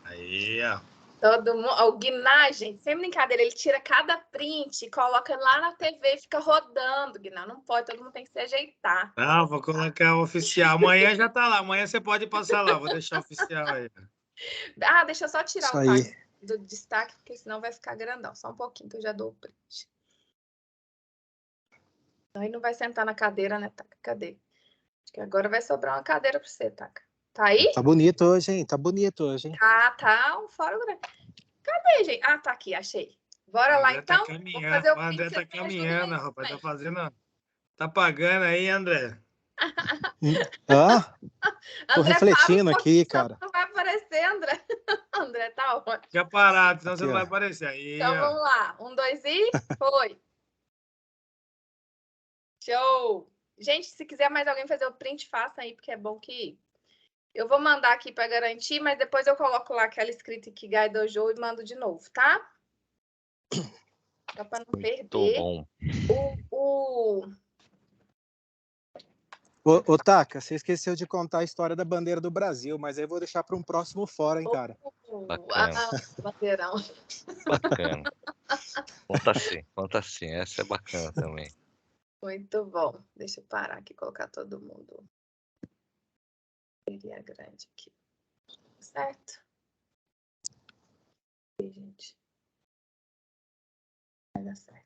Aí, ó. Todo mundo. O Guiná, gente, sem brincadeira, ele tira cada print e coloca lá na TV e fica rodando. Guiná, não pode, todo mundo tem que se ajeitar. Não, vou colocar o oficial. Amanhã já tá lá. Amanhã você pode passar lá. Vou deixar o oficial aí. Ah, deixa eu só tirar Isso o aí. tag do destaque, porque senão vai ficar grandão. Só um pouquinho que eu já dou o print. Aí não vai sentar na cadeira, né, Taca? Cadê? Acho que agora vai sobrar uma cadeira para você, Taca. Tá aí? Tá bonito hoje, hein? Tá bonito hoje, hein? Tá um fora grande. Cadê, gente? Ah, tá aqui, achei. Bora lá, André então. tá Vou caminhando. fazer o O André print, tá você me ajuda caminhando, aí rapaz. Tá também. fazendo. Tá pagando aí, André. Ah, tô André, refletindo para um aqui, pouquinho, cara. senão não vai aparecer, André. André tá ótimo. Fica parado, senão você Aqui, não vai ó. aparecer. Aí, Então, ó. vamos lá. 1, 2 e foi. Show! Gente, se quiser mais alguém fazer o print, faça aí, porque é bom que... Eu vou mandar aqui para garantir, mas depois eu coloco lá aquela escrita Ikigai Dojo e mando de novo, tá? Só para não perder. Bom. Ô, Taca, você esqueceu de contar a história da bandeira do Brasil, mas aí eu vou deixar para um próximo fórum, hein, cara? Bacana. Bandeirão. Bacana. Conta assim. Essa é bacana também. Muito bom. Deixa eu parar aqui e colocar todo mundo. Seria grande aqui. Certo? E, gente. Vai dar certo.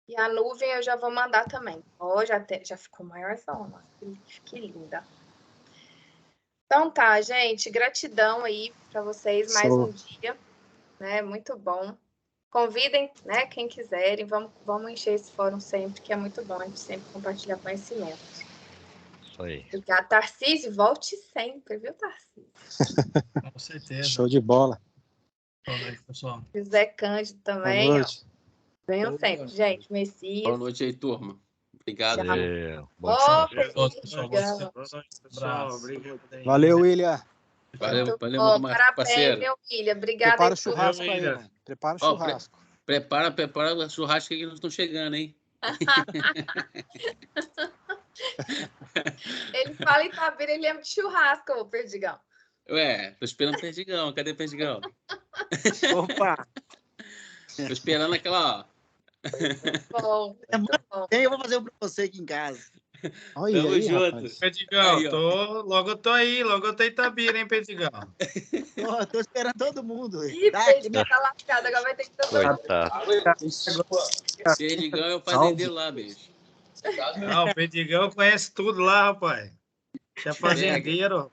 E a nuvem eu já vou mandar também. Ó, já ficou maiorzão. Nossa, que linda. Então tá, gente. Gratidão aí para vocês mais um dia. Né? Muito bom. Convidem, né, quem quiserem. Vamos encher esse fórum sempre, que é muito bom. A gente sempre compartilha conhecimento. Isso aí. Obrigada, Tarcísio. Volte sempre, viu, Tarcísio? Com certeza. Show de bola. Boa noite, pessoal. José Cândido também. Boa noite. Venham sempre, gente. Messias. Boa noite aí, turma. Obrigado. Bom Valeu, William. Valeu, Bom, parabéns, parceiro. meu William. Obrigada. Prepara o churrasco aí, mano. Prepara o churrasco. Prepara o churrasco que eles estão chegando, hein? Ele fala em Itabira, ele lembra de churrasco, ô Perdigão. Ué, tô esperando o Perdigão. Cadê o Perdigão? Opa! Tô esperando aquela, ó. Bom, eu vou fazer um pra você aqui em casa. Olha Tamo aí, junto. rapaz. Perdigão, Aí, ó. logo eu tô aí, logo eu tô em Itabira, hein, Perdigão? Tô esperando todo mundo. Ih, Perdigão tá lascado, agora vai ter que ter Perdigão é o fazendeiro lá, bicho. Não, o Perdigão conhece tudo lá, rapaz. É fazendeiro.